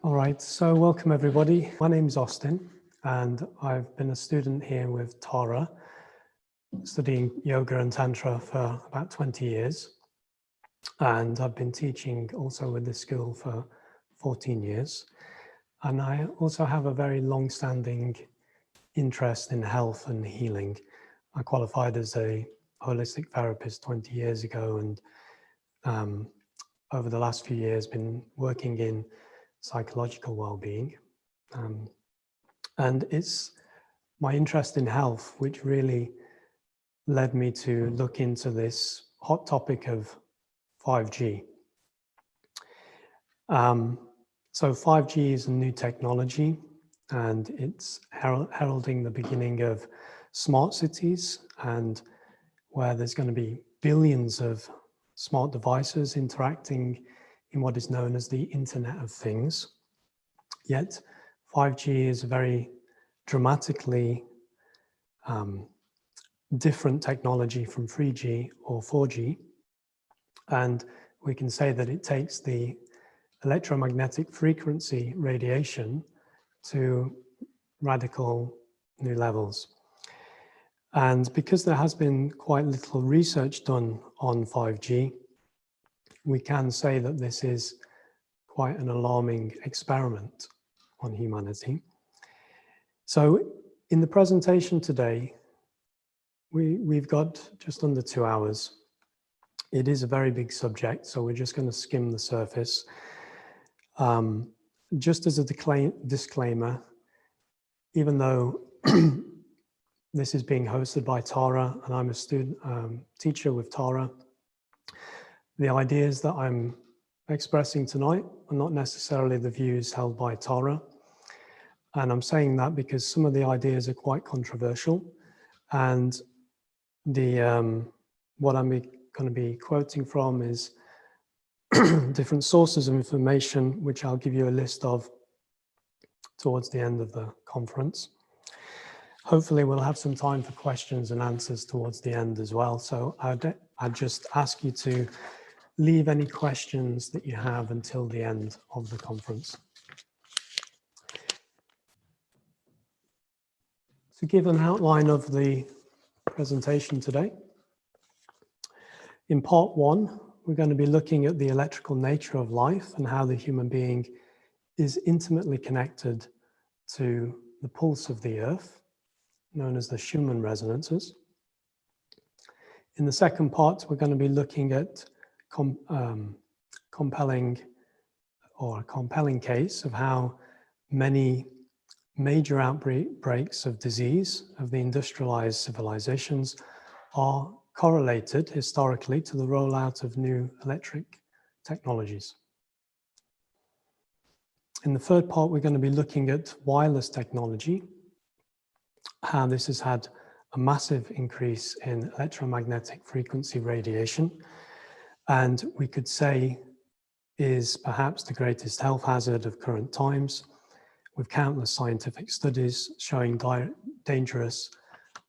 All right, so welcome everybody. My name is Austin and I've been a student here with Tara, studying yoga and tantra for about 20 years. And I've been teaching also with this school for 14 years. And I also have a very long-standing interest in health and healing. I qualified as a holistic therapist 20 years ago, and over the last few years been working in psychological well-being. And it's my interest in health which really led me to look into this hot topic of 5G. So 5G is a new technology, and it's heralding the beginning of smart cities, and where there's going to be billions of smart devices interacting in what is known as the Internet of Things. Yet 5G is a very dramatically different technology from 3G or 4G. And we can say that it takes the electromagnetic frequency radiation to radical new levels. And because there has been quite little research done on 5G, we can say that this is quite an alarming experiment on humanity. So in the presentation today, we've got just under 2 hours. It is a very big subject, so we're just going to skim the surface. Just as a disclaimer, even though this is being hosted by Tara and I'm a student teacher with Tara, the ideas that I'm expressing tonight are not necessarily the views held by Tara. And I'm saying that because some of the ideas are quite controversial, and what I'm going to be quoting from is different sources of information, which I'll give you a list of towards the end of the conference. Hopefully we'll have some time for questions and answers towards the end as well. So I'd just ask you to leave any questions that you have until the end of the conference. To give an outline of the presentation today, in part one, we're going to be looking at the electrical nature of life and how the human being is intimately connected to the pulse of the Earth, known as the Schumann resonances. In the second part, we're going to be looking at a compelling case of how many major outbreaks of disease of the industrialized civilizations are correlated historically to the rollout of new electric technologies. In the third part, we're going to be looking at wireless technology, how this has had a massive increase in electromagnetic frequency radiation, and we could say is perhaps the greatest health hazard of current times, with countless scientific studies showing dangerous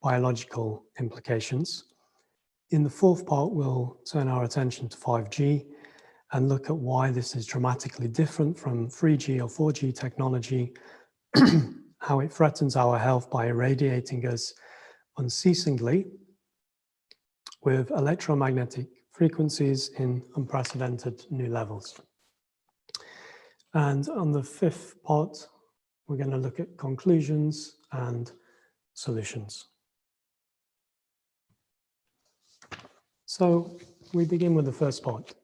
biological implications. In the fourth part, we'll turn our attention to 5G and look at why this is dramatically different from 3G or 4G technology, how it threatens our health by irradiating us unceasingly with electromagnetic frequencies in unprecedented new levels. And on the fifth part, we're going to look at conclusions and solutions. So we begin with the first part,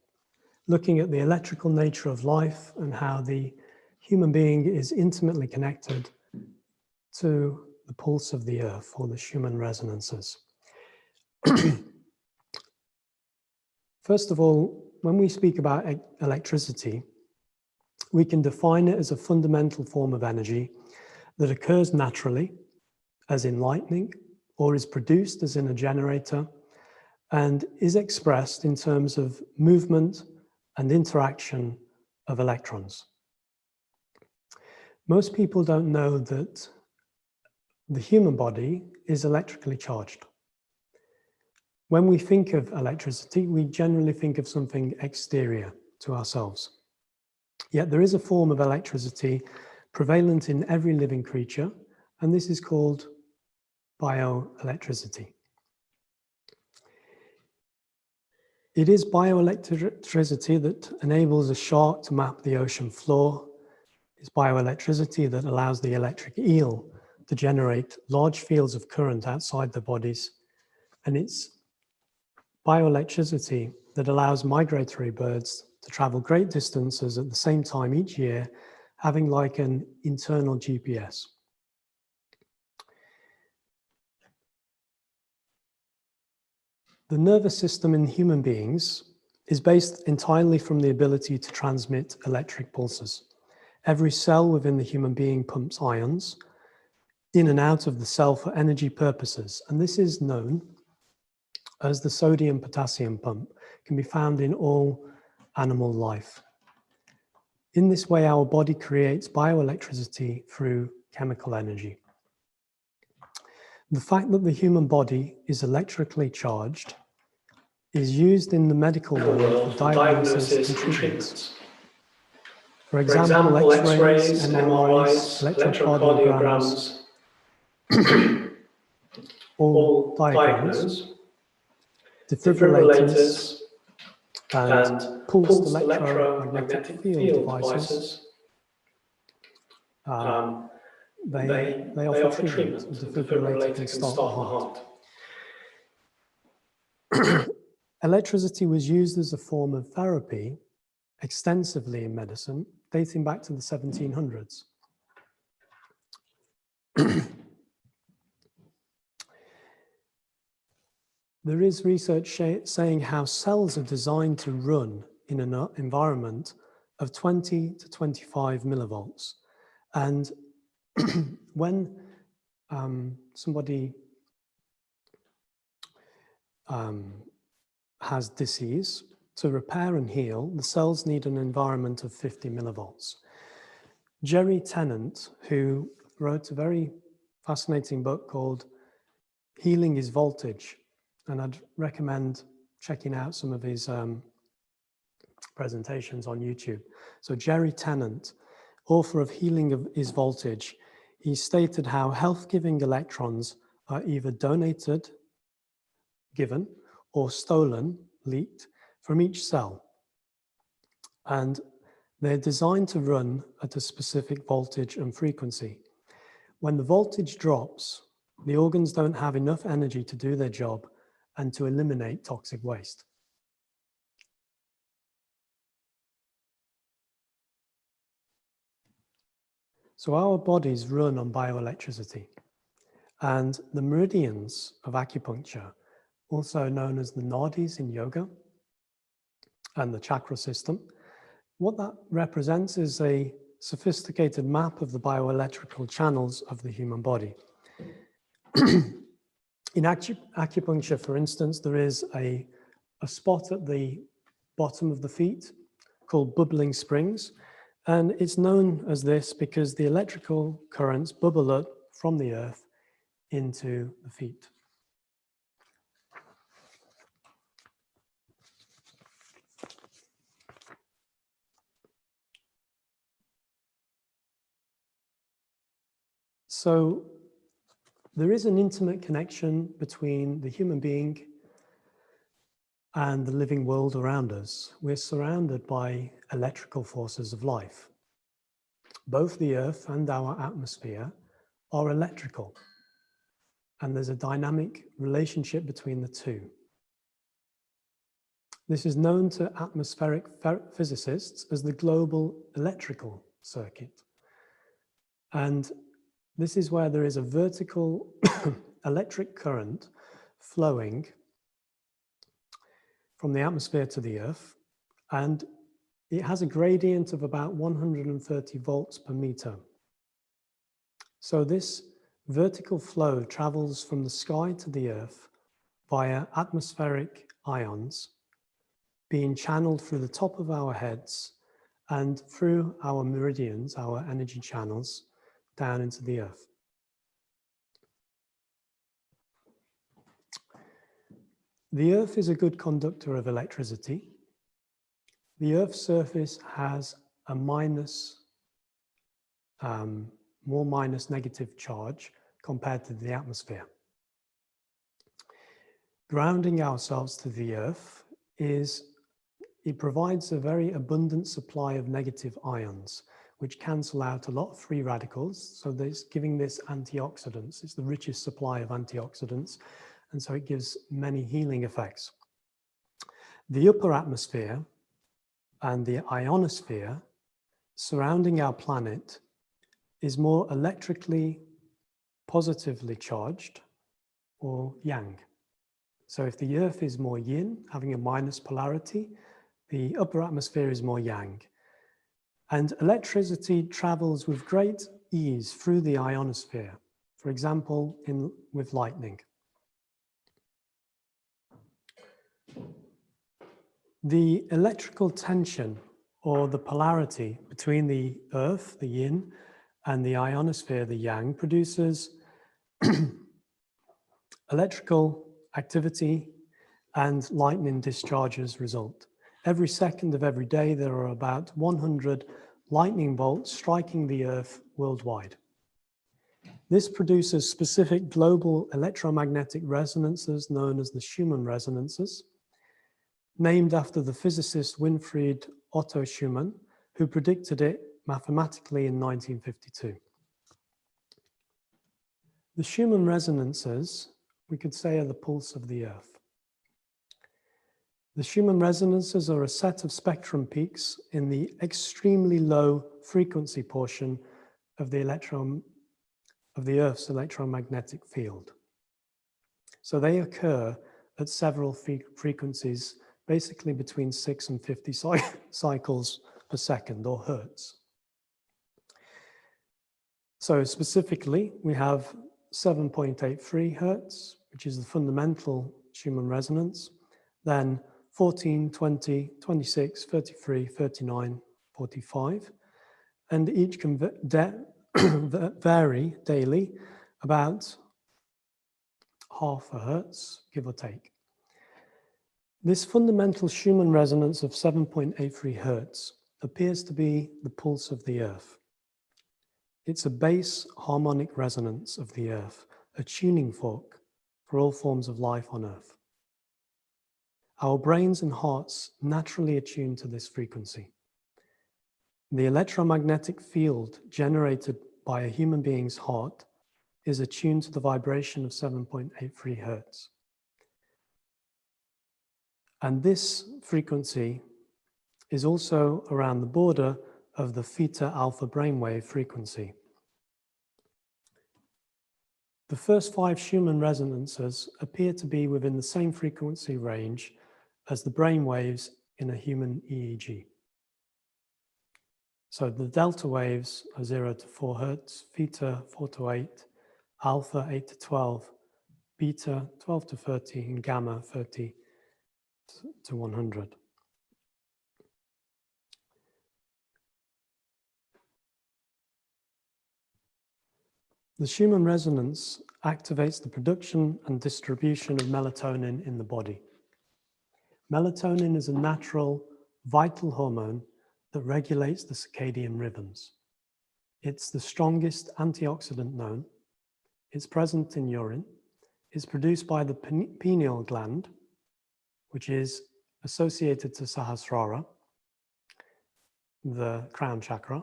looking at the electrical nature of life and how the human being is intimately connected to the pulse of the Earth, or the Schumann resonances. First of all, when we speak about electricity, we can define it as a fundamental form of energy that occurs naturally, as in lightning, or is produced as in a generator, and is expressed in terms of movement and interaction of electrons. Most people don't know that the human body is electrically charged. When we think of electricity, we generally think of something exterior to ourselves. Yet there is a form of electricity prevalent in every living creature, and this is called bioelectricity. It is bioelectricity that enables a shark to map the ocean floor. It's bioelectricity that allows the electric eel to generate large fields of current outside their bodies. And it's bioelectricity that allows migratory birds to travel great distances at the same time each year, having like an internal GPS. The nervous system in human beings is based entirely from the ability to transmit electric pulses. Every cell within the human being pumps ions in and out of the cell for energy purposes, and this is known as the sodium-potassium pump. It can be found in all animal life. In this way, our body creates bioelectricity through chemical energy. The fact that the human body is electrically charged is used in the medical world for diagnosis and treatments. For example, X-rays, MRIs, electrocardiograms, all diagnose defibrillators and pulsed electromagnetic field devices. They offer treatment. A defibrillator can start the heart. Electricity was used as a form of therapy extensively in medicine, dating back to the 1700s. There is research saying how cells are designed to run in an environment of 20 to 25 millivolts. And when somebody has disease, to repair and heal, the cells need an environment of 50 millivolts. Jerry Tennant, who wrote a very fascinating book called Healing is Voltage, and I'd recommend checking out some of his presentations on YouTube. So Jerry Tennant, author of Healing is Voltage, he stated how health-giving electrons are either donated, given, or stolen, leaked, from each cell. And they're designed to run at a specific voltage and frequency. When the voltage drops, the organs don't have enough energy to do their job and to eliminate toxic waste. So our bodies run on bioelectricity, and the meridians of acupuncture, also known as the nadis in yoga, and the chakra system, what that represents is a sophisticated map of the bioelectrical channels of the human body. In acupuncture, for instance, there is a spot at the bottom of the feet called bubbling springs, and it's known as this because the electrical currents bubble up from the earth into the feet. So there is an intimate connection between the human being and the living world around us. We're surrounded by electrical forces of life. Both the earth and our atmosphere are electrical, and there's a dynamic relationship between the two. This is known to atmospheric physicists as the global electrical circuit. And this is where there is a vertical electric current flowing from the atmosphere to the earth, and it has a gradient of about 130 volts per meter. So this vertical flow travels from the sky to the earth via atmospheric ions being channeled through the top of our heads and through our meridians, our energy channels, down into the earth. The earth is a good conductor of electricity. The earth's surface has a more minus negative charge compared to the atmosphere. Grounding ourselves to the Earth it provides a very abundant supply of negative ions, which cancel out a lot of free radicals. So there's giving this antioxidants. It's the richest supply of antioxidants, and so it gives many healing effects. The upper atmosphere and the ionosphere surrounding our planet is more electrically positively charged, or yang. So if the Earth is more yin, having a minus polarity, the upper atmosphere is more yang. And electricity travels with great ease through the ionosphere, for example, with lightning. The electrical tension, or the polarity between the Earth, the yin, and the ionosphere, the yang, produces electrical activity and lightning discharges result. Every second of every day, there are about 100 lightning bolts striking the Earth worldwide. This produces specific global electromagnetic resonances known as the Schumann resonances, named after the physicist Winfried Otto Schumann, who predicted it mathematically in 1952. The Schumann resonances, we could say, are the pulse of the Earth. The Schumann resonances are a set of spectrum peaks in the extremely low frequency portion of the Earth's electromagnetic field. So they occur at several frequencies, basically between 6 and 50 cycles per second, or hertz. So specifically, we have 7.83 hertz, which is the fundamental Schumann resonance, then 14, 20, 26, 33, 39, 45, and each can vary daily about half a hertz, give or take. This fundamental Schumann resonance of 7.83 hertz appears to be the pulse of the Earth. It's a base harmonic resonance of the Earth, a tuning fork for all forms of life on Earth. Our brains and hearts naturally attune to this frequency. The electromagnetic field generated by a human being's heart is attuned to the vibration of 7.83 hertz. And this frequency is also around the border of the theta alpha brainwave frequency. The first 5 Schumann resonances appear to be within the same frequency range as the brain waves in a human EEG. So the delta waves are 0 to 4 hertz, theta 4 to 8, alpha 8 to 12, beta 12 to 30, and gamma 30 to 100. The Schumann resonance activates the production and distribution of melatonin in the body. Melatonin is a natural, vital hormone that regulates the circadian rhythms. It's the strongest antioxidant known. It's present in urine. It's produced by the pineal gland, which is associated to Sahasrara, the crown chakra.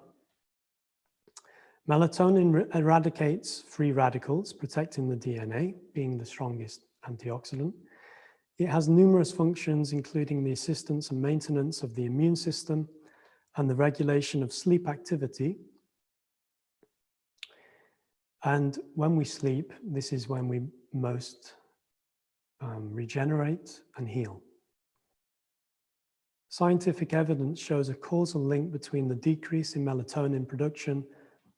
Melatonin eradicates free radicals, protecting the DNA, being the strongest antioxidant. It has numerous functions, including the assistance and maintenance of the immune system and the regulation of sleep activity. And when we sleep, this is when we most regenerate and heal. Scientific evidence shows a causal link between the decrease in melatonin production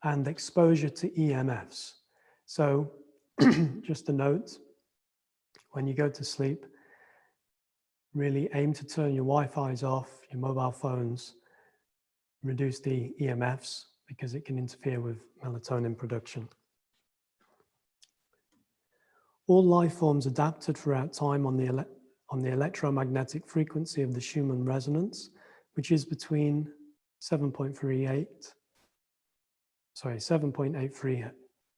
and exposure to EMFs. So just a note, when you go to sleep, really aim to turn your Wi-Fi's off, your mobile phones, reduce the EMFs because it can interfere with melatonin production. All life forms adapted throughout time on the electromagnetic frequency of the Schumann resonance, which is between 7.83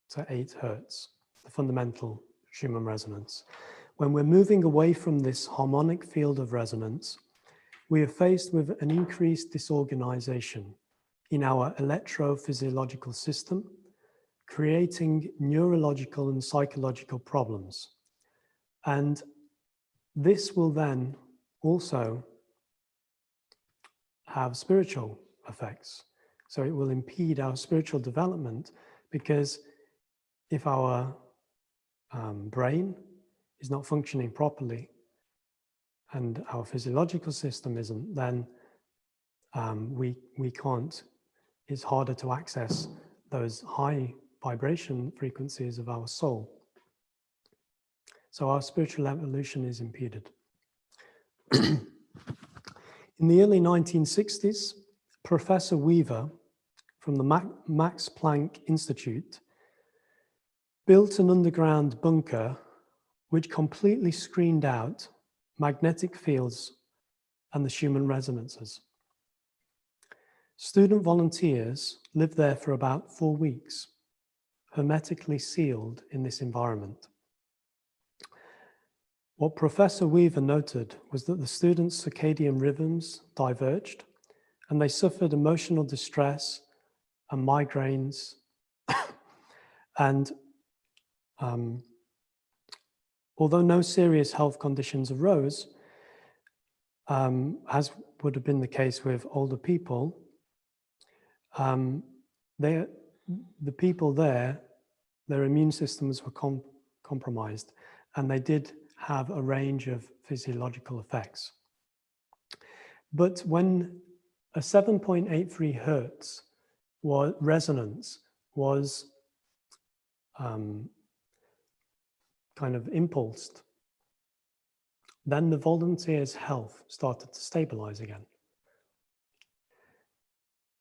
to 8 hertz, the fundamental Schumann resonance. When we're moving away from this harmonic field of resonance, we are faced with an increased disorganization in our electrophysiological system, creating neurological and psychological problems. And this will then also have spiritual effects. So it will impede our spiritual development, because if our brain is not functioning properly and our physiological system isn't, then we can't, it's harder to access those high vibration frequencies of our soul. So our spiritual evolution is impeded. In the early 1960s, Professor Weaver from the Max Planck Institute built an underground bunker which completely screened out magnetic fields and the Schumann resonances. Student volunteers lived there for about 4 weeks, hermetically sealed in this environment. What Professor Weaver noted was that the students' circadian rhythms diverged, and they suffered emotional distress and migraines. And although no serious health conditions arose, as would have been the case with older people, the people there, their immune systems were compromised, and they did have a range of physiological effects. But when a 7.83 hertz resonance was kind of impulsed, then the volunteers' health started to stabilize again.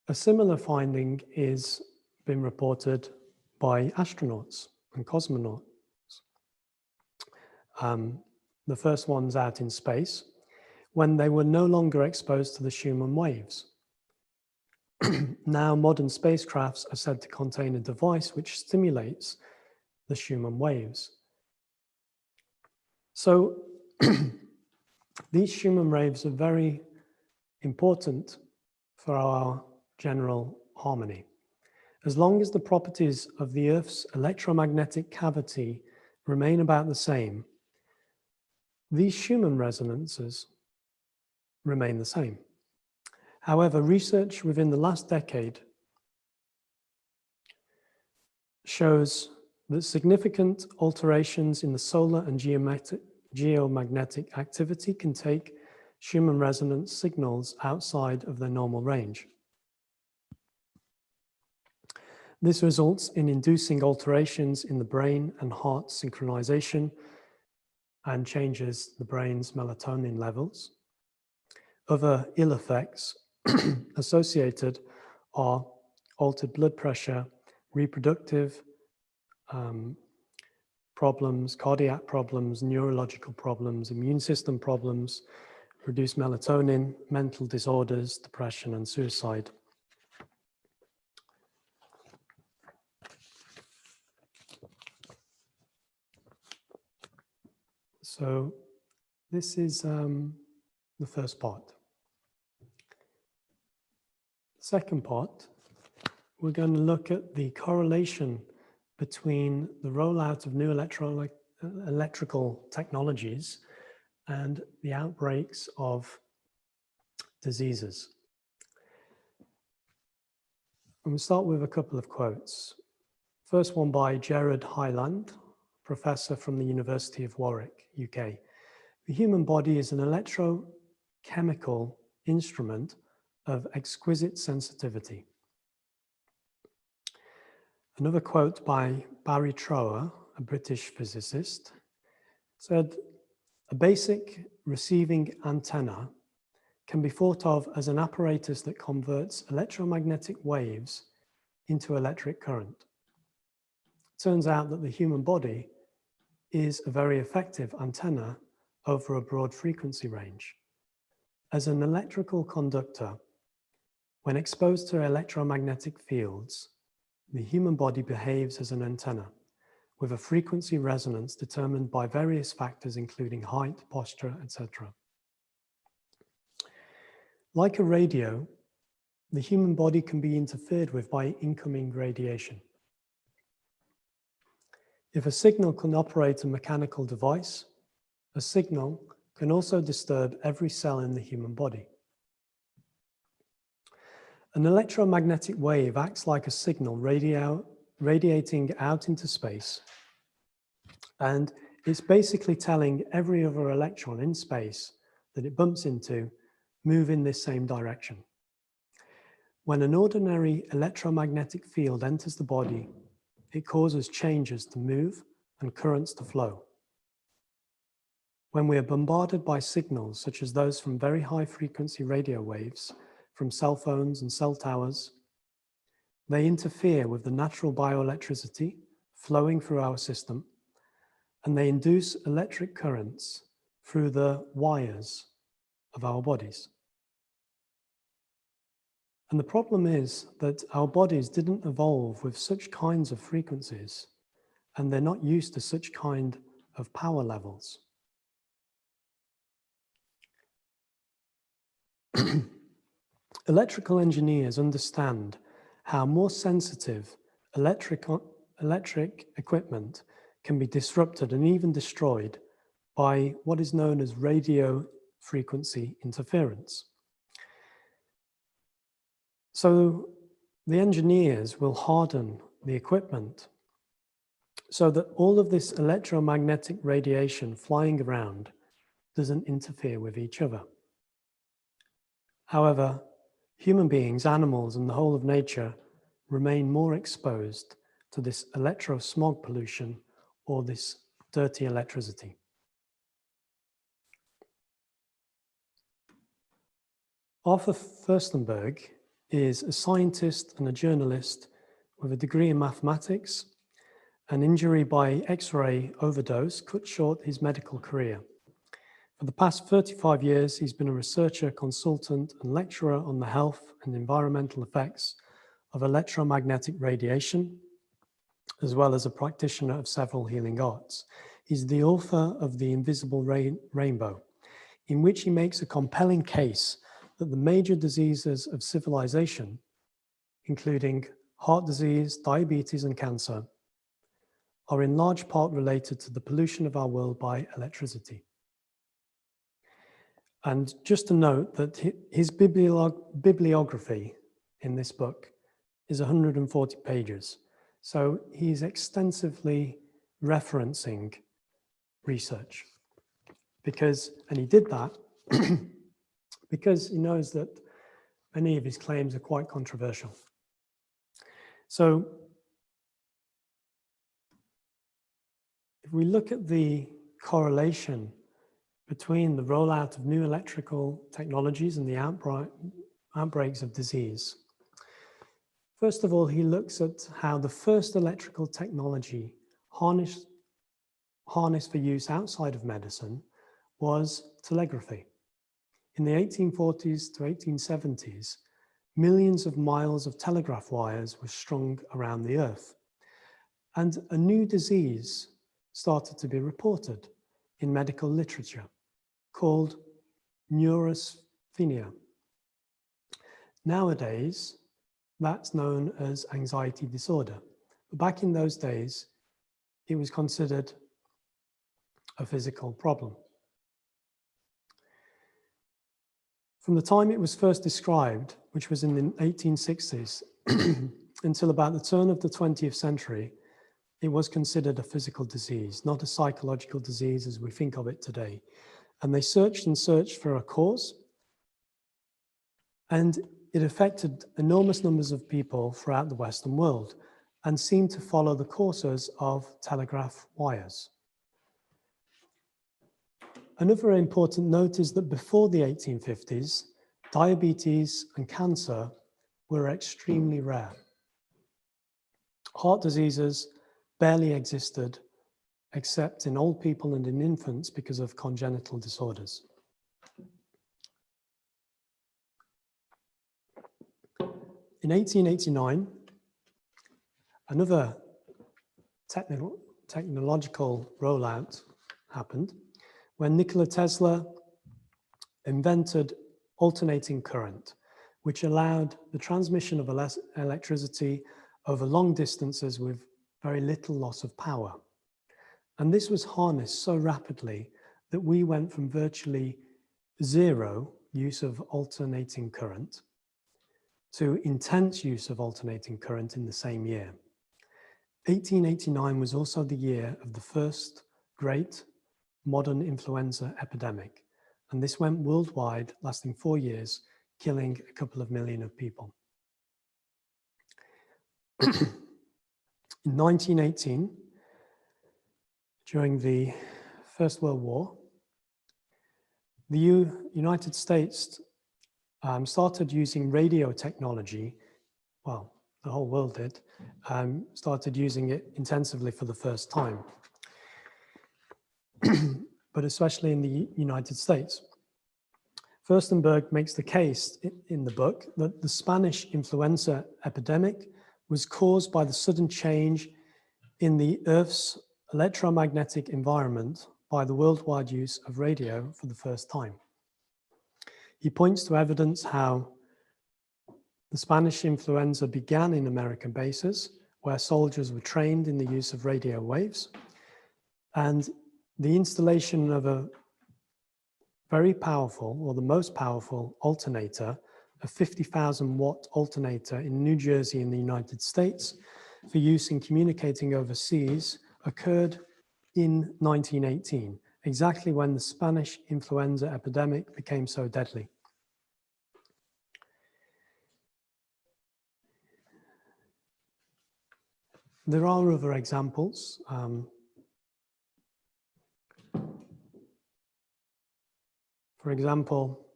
A similar finding is been reported by astronauts and cosmonauts. The first ones out in space, when they were no longer exposed to the Schumann waves. Now modern spacecrafts are said to contain a device which stimulates the Schumann waves. So these Schumann waves are very important for our general harmony. As long as the properties of the Earth's electromagnetic cavity remain about the same, these Schumann resonances remain the same. However, research within the last decade shows that significant alterations in the solar and geomagnetic activity can take Schumann resonance signals outside of their normal range. This results in inducing alterations in the brain and heart synchronization and changes the brain's melatonin levels. Other ill effects associated are altered blood pressure, reproductive problems, cardiac problems, neurological problems, immune system problems, reduced melatonin, mental disorders, depression, and suicide. So this is the first part. The second part, we're going to look at the correlation between the rollout of new electrical technologies and the outbreaks of diseases. And we'll start with a couple of quotes. First one by Gerard Hyland, professor from the University of Warwick, UK. The human body is an electrochemical instrument of exquisite sensitivity. Another quote by Barry Trower, a British physicist, said, "A basic receiving antenna can be thought of as an apparatus that converts electromagnetic waves into electric current. It turns out that the human body is a very effective antenna over a broad frequency range. As an electrical conductor, When exposed to electromagnetic fields, the human body behaves as an antenna, with a frequency resonance determined by various factors including height, posture, etc. Like a radio, the human body can be interfered with by incoming radiation. If a signal can operate a mechanical device, a signal can also disturb every cell in the human body. An electromagnetic wave acts like a signal radiating out into space, and it's basically telling every other electron in space that it bumps into move in this same direction. When an ordinary electromagnetic field enters the body, it causes changes to move and currents to flow. When we are bombarded by signals such as those from very high frequency radio waves from cell phones and cell towers, they interfere with the natural bioelectricity flowing through our system, and they induce electric currents through the wires of our bodies. And the problem is that our bodies didn't evolve with such kinds of frequencies, and they're not used to such kind of power levels. Electrical engineers understand how more sensitive electric equipment can be disrupted and even destroyed by what is known as radio frequency interference. So the engineers will harden the equipment so that all of this electromagnetic radiation flying around doesn't interfere with each other. However, human beings, animals, and the whole of nature remain more exposed to this electrosmog pollution or this dirty electricity. Arthur Furstenberg is a scientist and a journalist with a degree in mathematics. An injury by X-ray overdose cut short his medical career. For the past 35 years, he's been a researcher, consultant, and lecturer on the health and environmental effects of electromagnetic radiation, as well as a practitioner of several healing arts. He's the author of The Invisible Rainbow, in which he makes a compelling case that the major diseases of civilization, including heart disease, diabetes, and cancer, are in large part related to the pollution of our world by electricity. And just to note that his bibliography in this book is 140 pages. So he's extensively referencing research and he did that because he knows that many of his claims are quite controversial. So if we look at the correlation between the rollout of new electrical technologies and the outbreaks of disease, first of all, he looks at how the first electrical technology harnessed for use outside of medicine was telegraphy. In the 1840s to 1870s, millions of miles of telegraph wires were strung around the earth, and a new disease started to be reported in medical literature called neurasthenia. Nowadays, that's known as anxiety disorder. But back in those days, it was considered a physical problem. From the time it was first described, which was in the 1860s, until about the turn of the 20th century, it was considered a physical disease, not a psychological disease as we think of it today. And they searched and searched for a cause, and it affected enormous numbers of people throughout the Western world and seemed to follow the courses of telegraph wires. Another important note is that before the 1850s, diabetes and cancer were extremely rare. Heart diseases barely existed except in old people and in infants because of congenital disorders. In 1889, another technological rollout happened when Nikola Tesla invented alternating current, which allowed the transmission of electricity over long distances with very little loss of power. And this was harnessed so rapidly that we went from virtually zero use of alternating current to intense use of alternating current in the same year. 1889 was also the year of the first great modern influenza epidemic, and this went worldwide, lasting 4 years, killing a couple of million of people. In 1918, during the First World War, the United States started using radio technology. Well, the whole world did, started using it intensively for the first time, but especially in the United States. Furstenberg makes the case in the book that the Spanish influenza epidemic was caused by the sudden change in the Earth's electromagnetic environment by the worldwide use of radio for the first time. He points to evidence how the Spanish influenza began in American bases, where soldiers were trained in the use of radio waves, and the installation of a very powerful, or the most powerful alternator, a 50,000 watt alternator in New Jersey in the United States for use in communicating overseas, occurred in 1918, exactly when the Spanish influenza epidemic became so deadly. There are other examples. For example,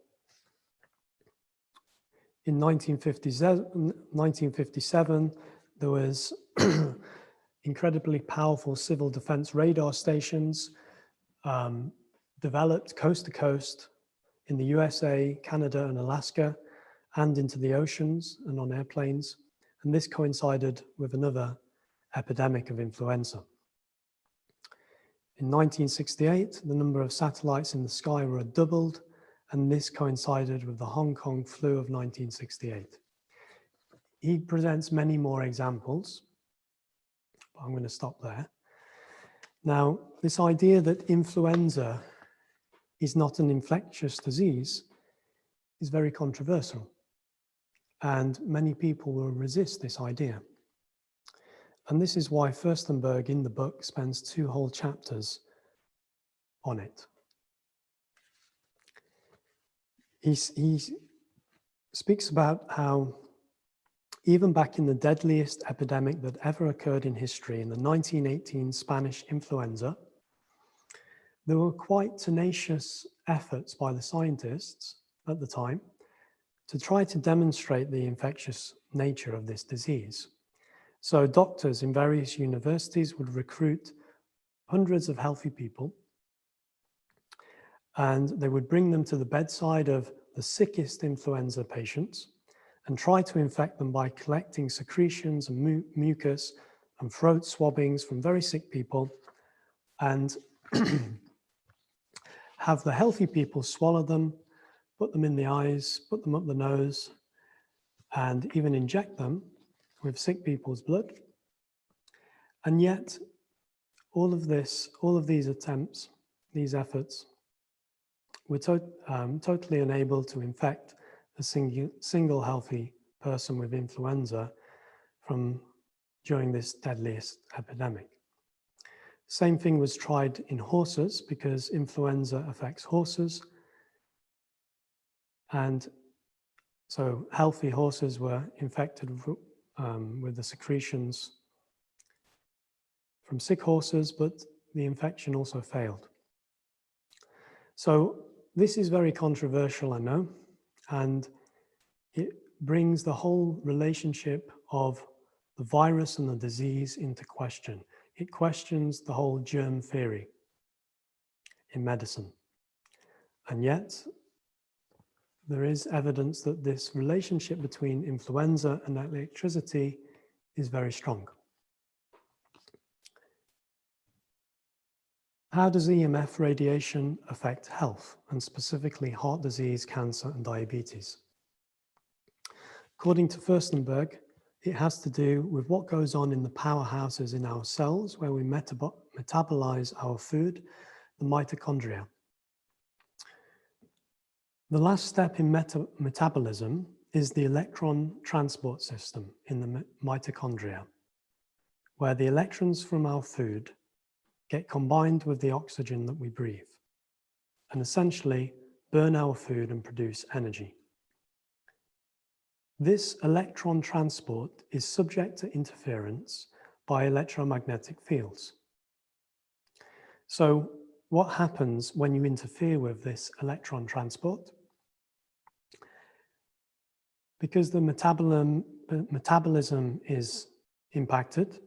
in 1957, there was incredibly powerful civil defense radar stations developed coast to coast in the USA, Canada, and Alaska, and into the oceans and on airplanes. And this coincided with another epidemic of influenza. In 1968, the number of satellites in the sky were doubled, and this coincided with the Hong Kong flu of 1968. He presents many more examples, but I'm going to stop there. Now, this idea that influenza is not an infectious disease is very controversial, and many people will resist this idea. And this is why Furstenberg in the book spends 2 whole chapters on it. He speaks about how even back in the deadliest epidemic that ever occurred in history, in the 1918 Spanish influenza, there were quite tenacious efforts by the scientists at the time to try to demonstrate the infectious nature of this disease. So doctors in various universities would recruit hundreds of healthy people, and they would bring them to the bedside of the sickest influenza patients and try to infect them by collecting secretions and mucus and throat swabbings from very sick people, and have the healthy people swallow them, put them in the eyes, put them up the nose, and even inject them with sick people's blood. And yet, all of these attempts, these efforts, were totally unable to infect a single healthy person with influenza during this deadliest epidemic. Same thing was tried in horses, because influenza affects horses. And so healthy horses were infected with the secretions from sick horses, but the infection also failed. So this is very controversial, I know, and it brings the whole relationship of the virus and the disease into question. It questions the whole germ theory in medicine. And yet, there is evidence that this relationship between influenza and electricity is very strong. How does EMF radiation affect health, and specifically heart disease, cancer, and diabetes? According to Furstenberg, it has to do with what goes on in the powerhouses in our cells where we metabolize our food, the mitochondria. The last step in metabolism is the electron transport system in the mitochondria, where the electrons from our food get combined with the oxygen that we breathe and essentially burn our food and produce energy. This electron transport is subject to interference by electromagnetic fields. So what happens when you interfere with this electron transport? Because the metabolism is impacted,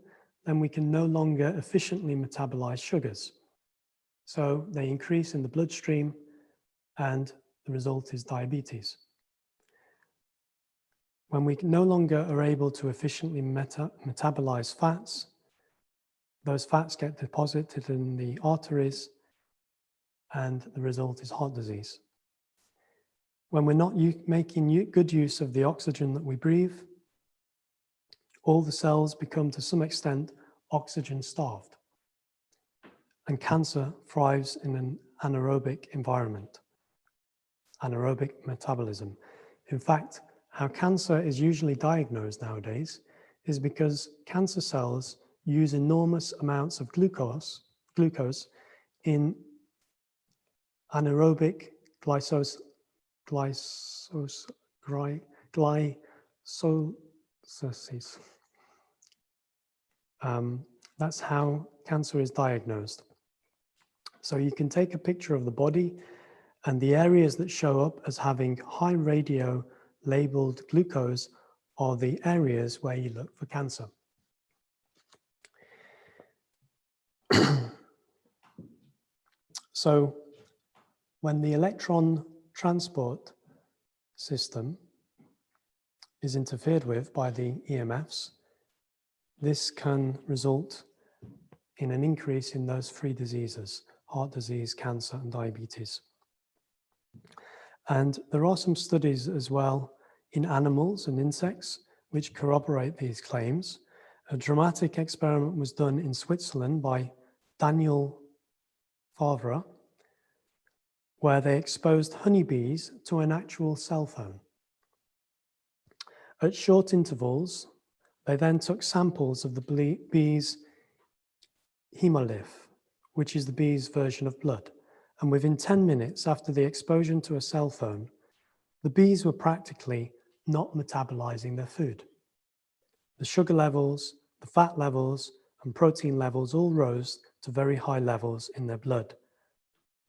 then we can no longer efficiently metabolize sugars. So they increase in the bloodstream and the result is diabetes. When we no longer are able to efficiently metabolize fats, those fats get deposited in the arteries and the result is heart disease. When we're not making good use of the oxygen that we breathe, all the cells become to some extent oxygen starved. And cancer thrives in an anaerobic environment, anaerobic metabolism. In fact, how cancer is usually diagnosed nowadays is because cancer cells use enormous amounts of glucose in anaerobic glycolysis. That's how cancer is diagnosed. So you can take a picture of the body and the areas that show up as having high radio labeled glucose are the areas where you look for cancer. So when the electron transport system is interfered with by the EMFs, this can result in an increase in those three diseases: heart disease, cancer, and diabetes. And there are some studies as well in animals and insects which corroborate these claims. A dramatic experiment was done in Switzerland by Daniel Favre, where they exposed honeybees to an actual cell phone. At short intervals, they then took samples of the bees' hemolymph, which is the bee's version of blood. And within 10 minutes after the exposure to a cell phone, the bees were practically not metabolizing their food. The sugar levels, the fat levels, and protein levels all rose to very high levels in their blood.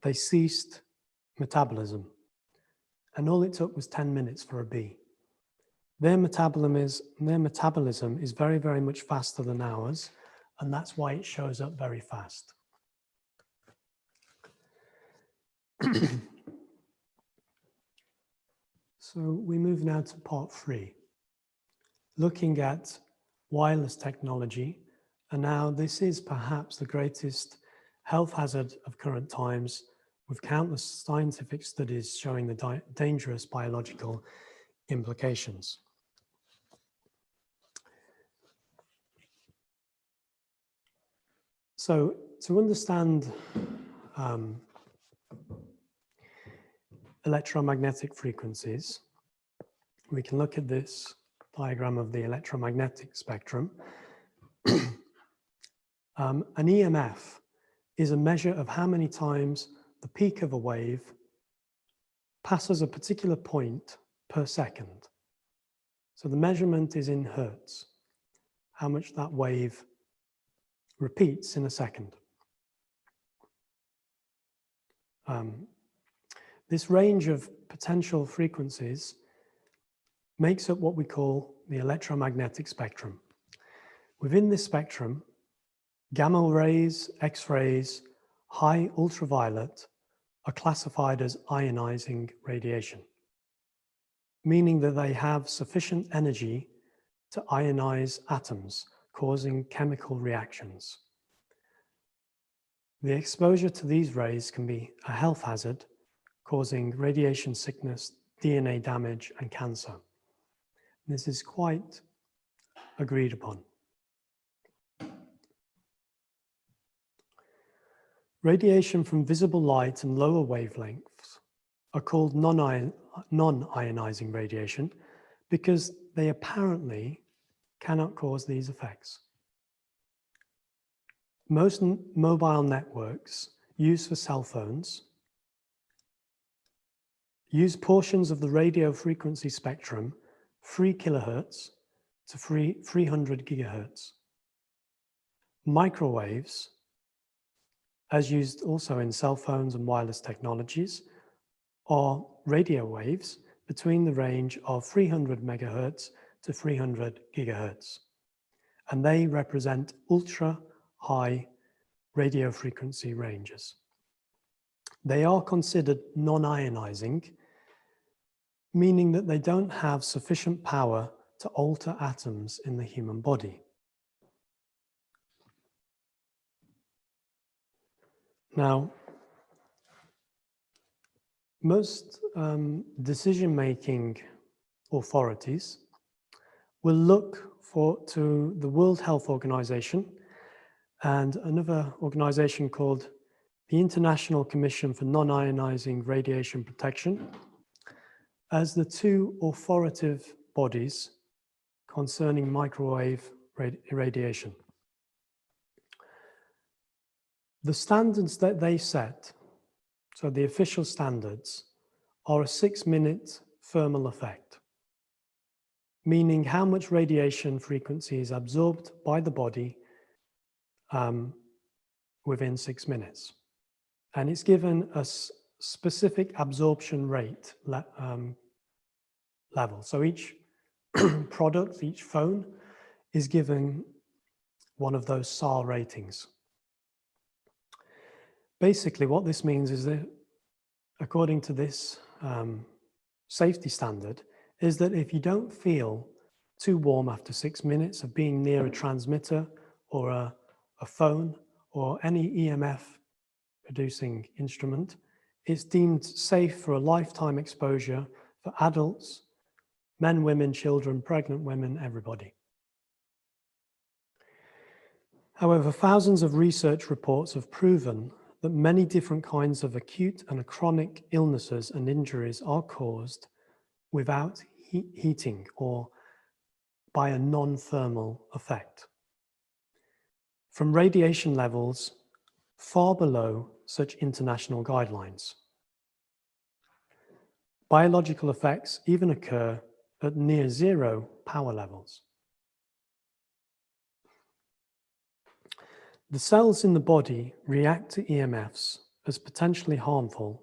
They ceased metabolism. And all it took was 10 minutes for a bee. Their metabolism is very, very much faster than ours, and that's why it shows up very fast. So we move now to part 3, looking at wireless technology. And now this is perhaps the greatest health hazard of current times, with countless scientific studies showing the dangerous biological implications. So to understand electromagnetic frequencies, we can look at this diagram of the electromagnetic spectrum. An EMF is a measure of how many times the peak of a wave passes a particular point per second. So the measurement is in hertz, how much that wave repeats in a second. This range of potential frequencies makes up what we call the electromagnetic spectrum. Within this spectrum, gamma rays, X-rays, high ultraviolet are classified as ionizing radiation. meaning that they have sufficient energy to ionize atoms, causing chemical reactions. The exposure to these rays can be a health hazard, causing radiation sickness, DNA damage, and cancer. This is quite agreed upon. Radiation from visible light and lower wavelengths are called non-ionizing radiation because they apparently cannot cause these effects. Most mobile networks used for cell phones use portions of the radio frequency spectrum 3 kilohertz to 300 gigahertz. Microwaves, as used also in cell phones and wireless technologies, are radio waves between the range of 300 megahertz to 300 gigahertz. And they represent ultra-high radio frequency ranges. They are considered non-ionizing, meaning that they don't have sufficient power to alter atoms in the human body. Now, most decision-making authorities will look to the World Health Organization and another organization called the International Commission for Non-Ionizing Radiation Protection as the two authoritative bodies concerning microwave irradiation. The standards that they set, so the official standards, are a 6-minute thermal effect, meaning how much radiation frequency is absorbed by the body within 6 minutes. And it's given a specific absorption rate level. So each product, each phone is given one of those SAR ratings. Basically, what this means is that, according to this safety standard, is that if you don't feel too warm after 6 minutes of being near a transmitter or a phone or any EMF producing instrument, it's deemed safe for a lifetime exposure for adults, men, women, children, pregnant women, everybody. However, thousands of research reports have proven that many different kinds of acute and chronic illnesses and injuries are caused without heating or by a non-thermal effect, from radiation levels far below such international guidelines. Biological effects even occur at near zero power levels. The cells in the body react to EMFs as potentially harmful,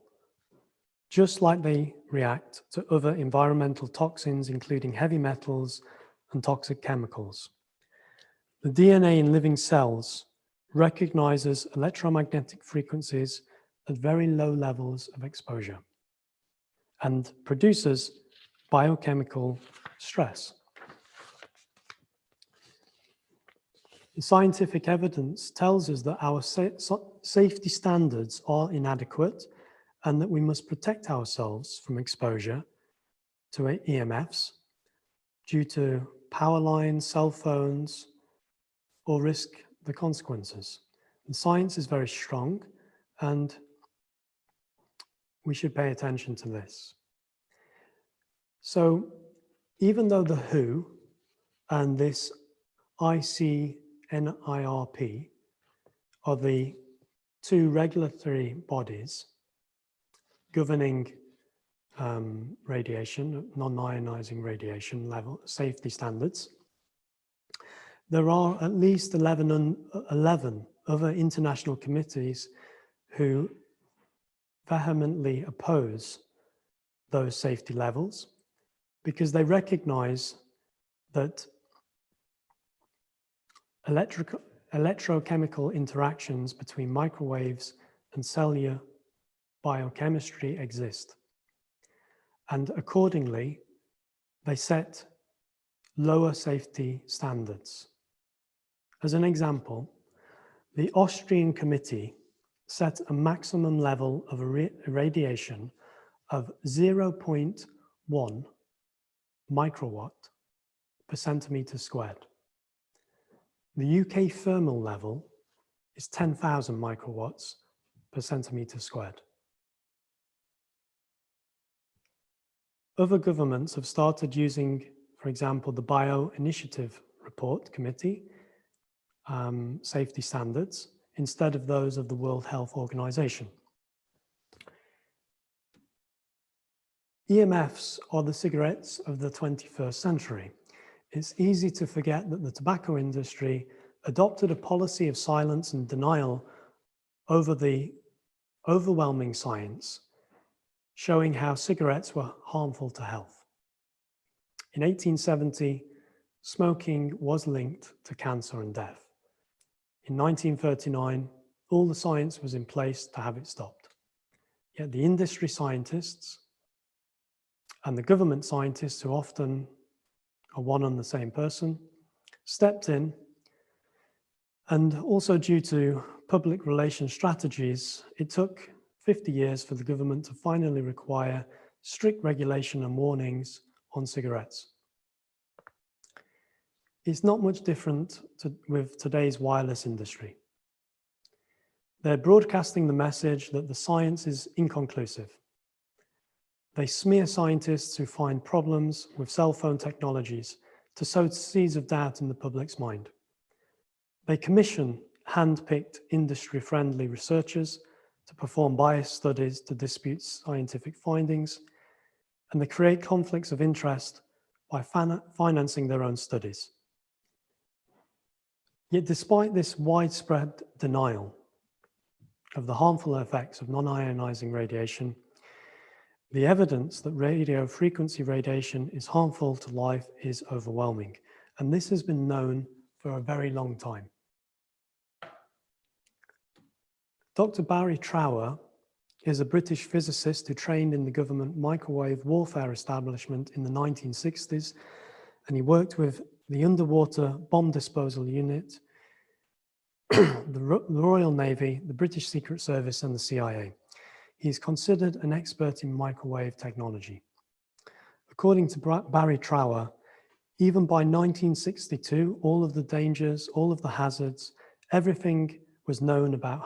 just like they react to other environmental toxins, including heavy metals and toxic chemicals. The DNA in living cells recognizes electromagnetic frequencies at very low levels of exposure and produces biochemical stress. The scientific evidence tells us that our safety standards are inadequate and that we must protect ourselves from exposure to EMFs due to power lines, cell phones, or risk the consequences. The science is very strong and we should pay attention to this. So even though the WHO and this ICNIRP are the two regulatory bodies governing radiation, non-ionizing radiation level safety standards, there are at least 11 other international committees who vehemently oppose those safety levels because they recognize that electrochemical interactions between microwaves and cellular biochemistry exist. And accordingly, they set lower safety standards. As an example, the Austrian committee set a maximum level of irradiation of 0.1 microwatt per centimeter squared. The UK thermal level is 10,000 microwatts per centimeter squared. Other governments have started using, for example, the Bio-Initiative Report Committee safety standards instead of those of the World Health Organization. EMFs are the cigarettes of the 21st century. It's easy to forget that the tobacco industry adopted a policy of silence and denial over the overwhelming science, showing how cigarettes were harmful to health. In 1870, smoking was linked to cancer and death. In 1939, all the science was in place to have it stopped. Yet the industry scientists and the government scientists, who often are one and the same person, stepped in, and also due to public relations strategies, it took 50 years for the government to finally require strict regulation and warnings on cigarettes. It's not much different with today's wireless industry. They're broadcasting the message that the science is inconclusive. They smear scientists who find problems with cell phone technologies to sow seeds of doubt in the public's mind. They commission hand-picked industry-friendly researchers to perform biased studies to dispute scientific findings, and they create conflicts of interest by financing their own studies. Yet despite this widespread denial of the harmful effects of non-ionizing radiation, the evidence that radio frequency radiation is harmful to life is overwhelming, and this has been known for a very long time. Dr. Barry Trower is a British physicist who trained in the government microwave warfare establishment in the 1960s, and he worked with the Underwater Bomb Disposal Unit, the Royal Navy, the British Secret Service, and the CIA. He is considered an expert in microwave technology. According to Barry Trower, even by 1962, all of the dangers, all of the hazards, everything was known about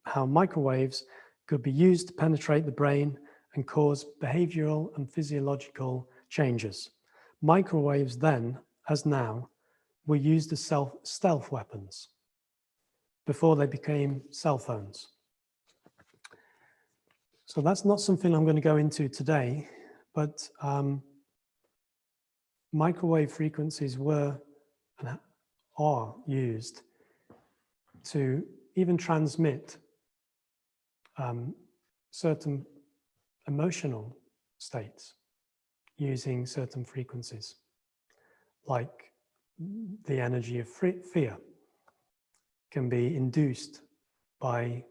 how microwaves could be used to penetrate the brain and cause behavioral and physiological changes. Microwaves then, as now, were used as stealth weapons before they became cell phones. So that's not something I'm going to go into today, but microwave frequencies were and are used to even transmit certain emotional states using certain frequencies, like the energy of fear can be induced by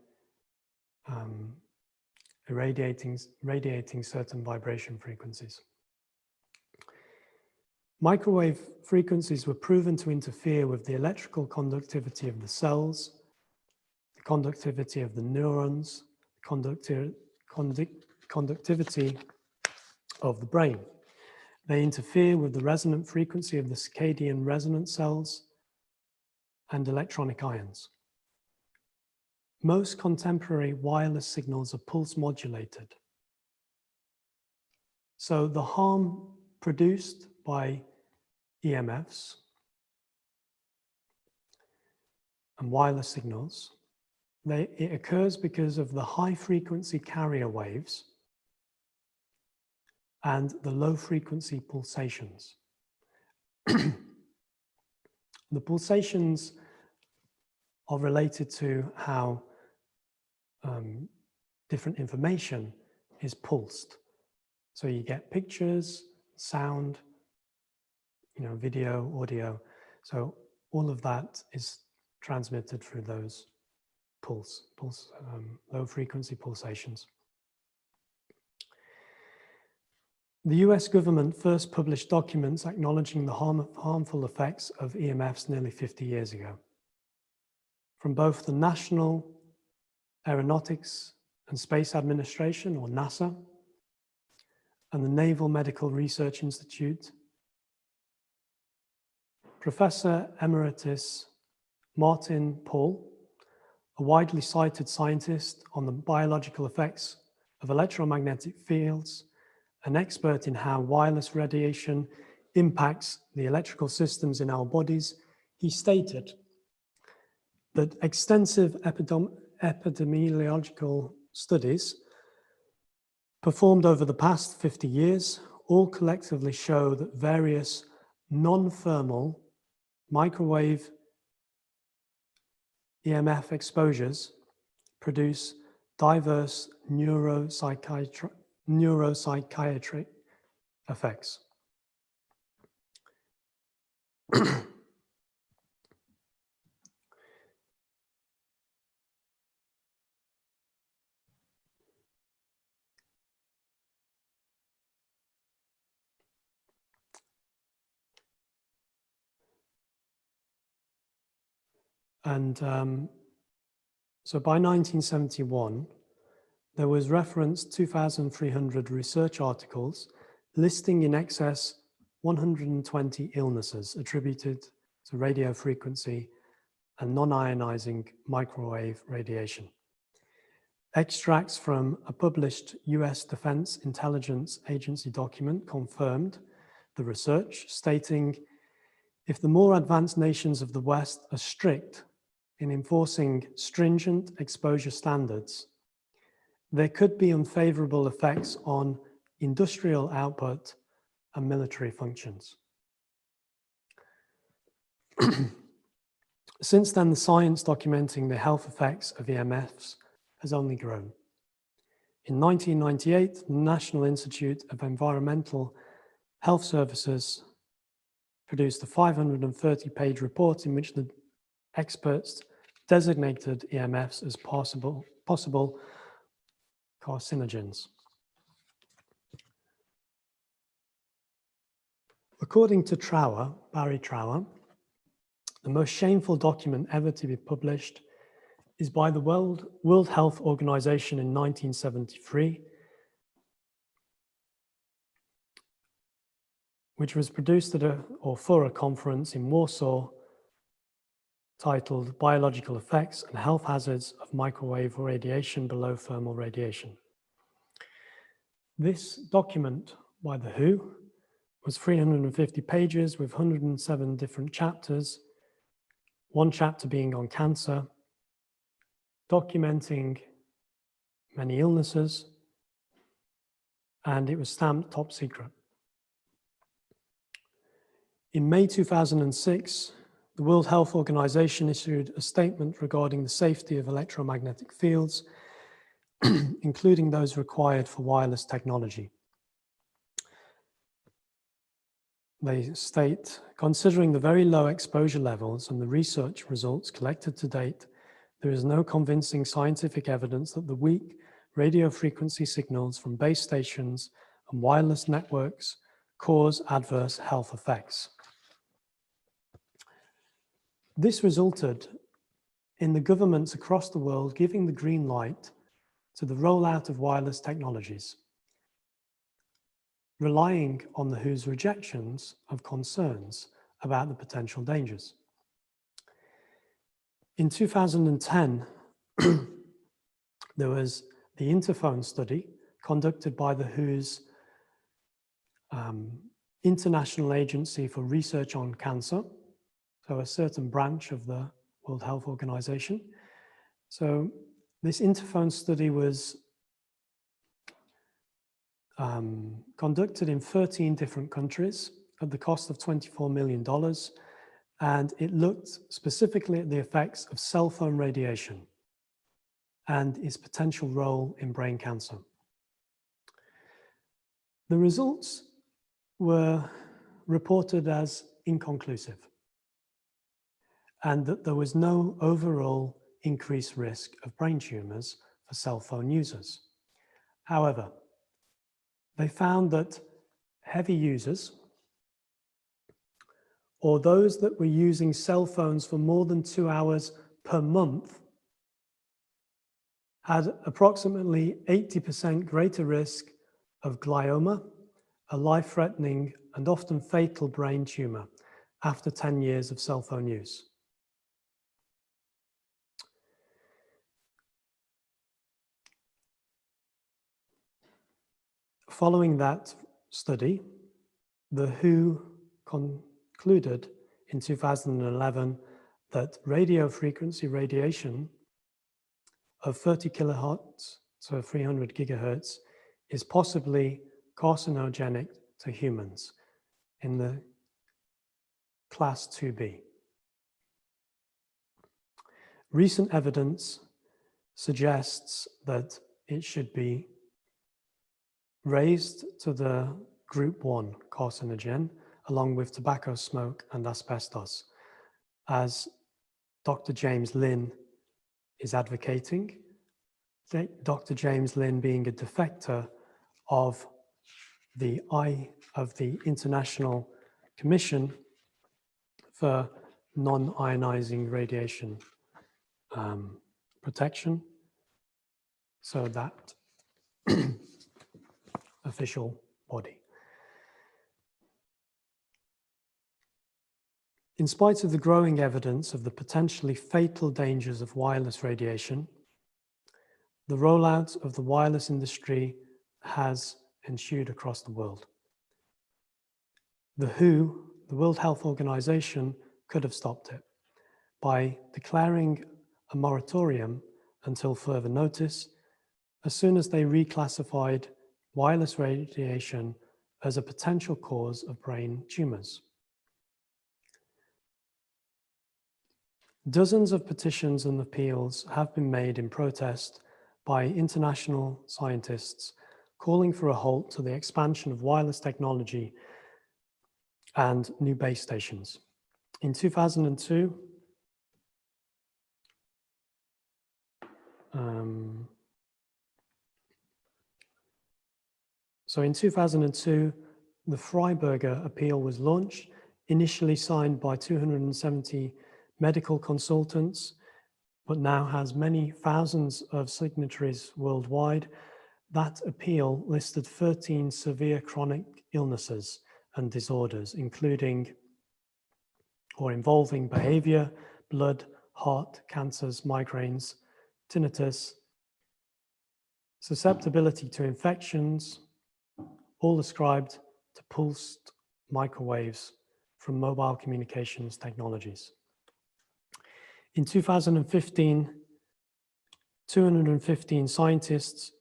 radiating certain vibration frequencies. Microwave frequencies were proven to interfere with the electrical conductivity of the cells, the conductivity of the neurons, conductivity of the brain. They interfere with the resonant frequency of the circadian resonance cells and electronic ions. Most contemporary wireless signals are pulse modulated. So the harm produced by EMFs and wireless signals, it occurs because of the high frequency carrier waves and the low frequency pulsations. The pulsations are related to how different information is pulsed. So you get pictures, sound, video, audio. So all of that is transmitted through those low frequency pulsations. The US government first published documents acknowledging the harmful effects of EMFs nearly 50 years ago. From both the National Aeronautics and Space Administration, or NASA, and the Naval Medical Research Institute, Professor Emeritus Martin Paul, a widely cited scientist on the biological effects of electromagnetic fields, an expert in how wireless radiation impacts the electrical systems in our bodies, he stated that extensive epidemiological studies performed over the past 50 years all collectively show that various non-thermal microwave EMF exposures produce diverse neuropsychiatric effects. And so by 1971, there was referenced 2,300 research articles listing in excess 120 illnesses attributed to radio frequency and non-ionizing microwave radiation. Extracts from a published US Defense Intelligence Agency document confirmed the research, stating, if the more advanced nations of the West are strict in enforcing stringent exposure standards, there could be unfavorable effects on industrial output and military functions. Since then, the science documenting the health effects of EMFs has only grown. In 1998, the National Institute of Environmental Health Services produced a 530-page report in which the experts designated EMFs as possible carcinogens. According to Barry Trower, the most shameful document ever to be published is by the World Health Organization in 1973, which was produced for a conference in Warsaw titled Biological Effects and Health Hazards of Microwave Radiation Below Thermal Radiation. This document by the WHO was 350 pages with 107 different chapters, one chapter being on cancer, documenting many illnesses, and it was stamped top secret. In May 2006, the World Health Organization issued a statement regarding the safety of electromagnetic fields, including those required for wireless technology. They state, considering the very low exposure levels and the research results collected to date, there is no convincing scientific evidence that the weak radio frequency signals from base stations and wireless networks cause adverse health effects. This resulted in the governments across the world giving the green light to the rollout of wireless technologies, relying on the WHO's rejections of concerns about the potential dangers. In 2010, there was the Interphone study conducted by the WHO's International Agency for Research on Cancer, so a certain branch of the World Health Organization. So this Interphone study was conducted in 13 different countries at the cost of $24 million, and it looked specifically at the effects of cell phone radiation and its potential role in brain cancer. The results were reported as inconclusive, and that there was no overall increased risk of brain tumors for cell phone users. However, they found that heavy users, or those that were using cell phones for more than 2 hours per month, had approximately 80% greater risk of glioma, a life-threatening and often fatal brain tumor, after 10 years of cell phone use. Following that study, the WHO concluded in 2011 that radio frequency radiation of 30 kilohertz to 300 gigahertz is possibly carcinogenic to humans in the class 2B. Recent evidence suggests that it should be raised to the group 1 carcinogen, along with tobacco smoke and asbestos, as Dr. James Lynn is advocating. Dr. James Lynn being a defector of the International Commission for Non-ionizing Radiation Protection, so that official body. In spite of the growing evidence of the potentially fatal dangers of wireless radiation, the rollout of the wireless industry has ensued across the world. The WHO, the World Health Organization, could have stopped it by declaring a moratorium until further notice, as soon as they reclassified wireless radiation as a potential cause of brain tumors. Dozens of petitions and appeals have been made in protest by international scientists calling for a halt to the expansion of wireless technology and new base stations. In 2002, the Freiberger appeal was launched, initially signed by 270 medical consultants, but now has many thousands of signatories worldwide. That appeal listed 13 severe chronic illnesses and disorders, including or involving behavior, blood, heart, cancers, migraines, tinnitus, susceptibility to infections, all ascribed to pulsed microwaves from mobile communications technologies. In 2015, 215 scientists,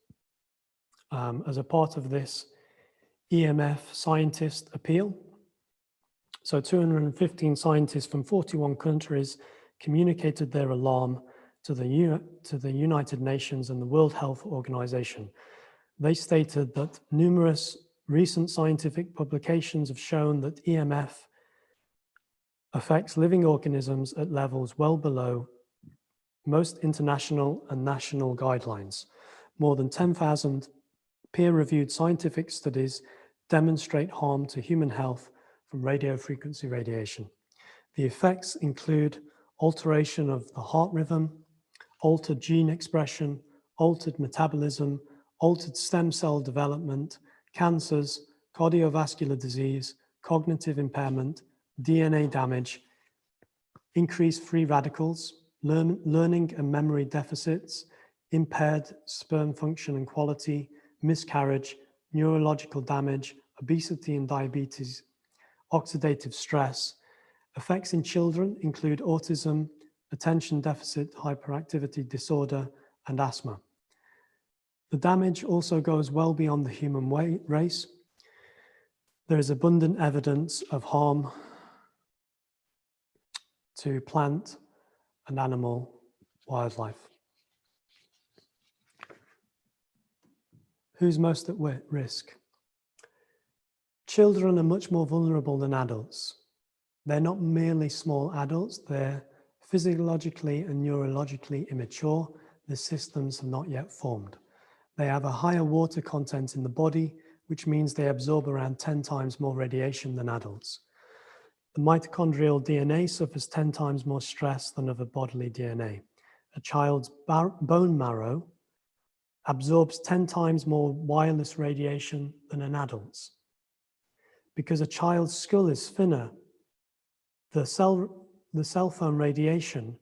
as a part of this EMF scientist appeal, so 215 scientists from 41 countries communicated their alarm to the United Nations and the World Health Organization. They stated that numerous recent scientific publications have shown that EMF affects living organisms at levels well below most international and national guidelines. More than 10,000 peer-reviewed scientific studies demonstrate harm to human health from radio frequency radiation. The effects include alteration of the heart rhythm, altered gene expression, altered metabolism, altered stem cell development, cancers, cardiovascular disease, cognitive impairment, DNA damage, increased free radicals, learning and memory deficits, impaired sperm function and quality, miscarriage, neurological damage, obesity and diabetes, oxidative stress. Effects in children include autism, attention deficit hyperactivity disorder, and asthma. The damage also goes well beyond the human race. There is abundant evidence of harm to plant and animal wildlife. Who's most at risk? Children are much more vulnerable than adults. They're not merely small adults, they're physiologically and neurologically immature. The systems have not yet formed. They have a higher water content in the body, which means they absorb around 10 times more radiation than adults. The mitochondrial DNA suffers 10 times more stress than other bodily DNA. A child's bone marrow absorbs 10 times more wireless radiation than an adult's. Because a child's skull is thinner, the cell phone radiation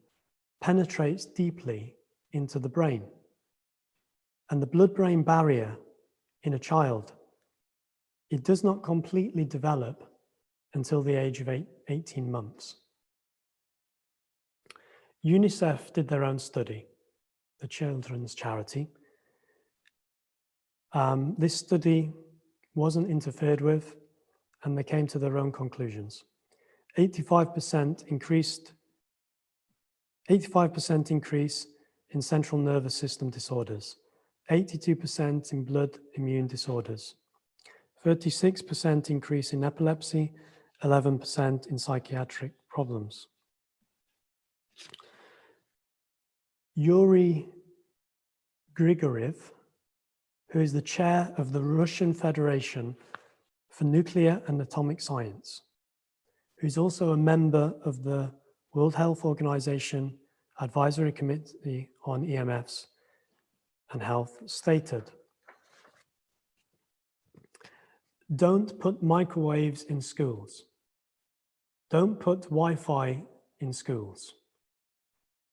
penetrates deeply into the brain. And the blood-brain barrier in a child, it does not completely develop until the age of 18 months. UNICEF did their own study, the children's charity. This study wasn't interfered with, and they came to their own conclusions. 85% increase in central nervous system disorders, 82% in blood immune disorders, 36% increase in epilepsy, 11% in psychiatric problems. Yuri Grigoriev, who is the chair of the Russian Federation for Nuclear and Atomic Science, who's also a member of the World Health Organization Advisory Committee on EMFs and Health, stated, "Don't put microwaves in schools. Don't put Wi-Fi in schools.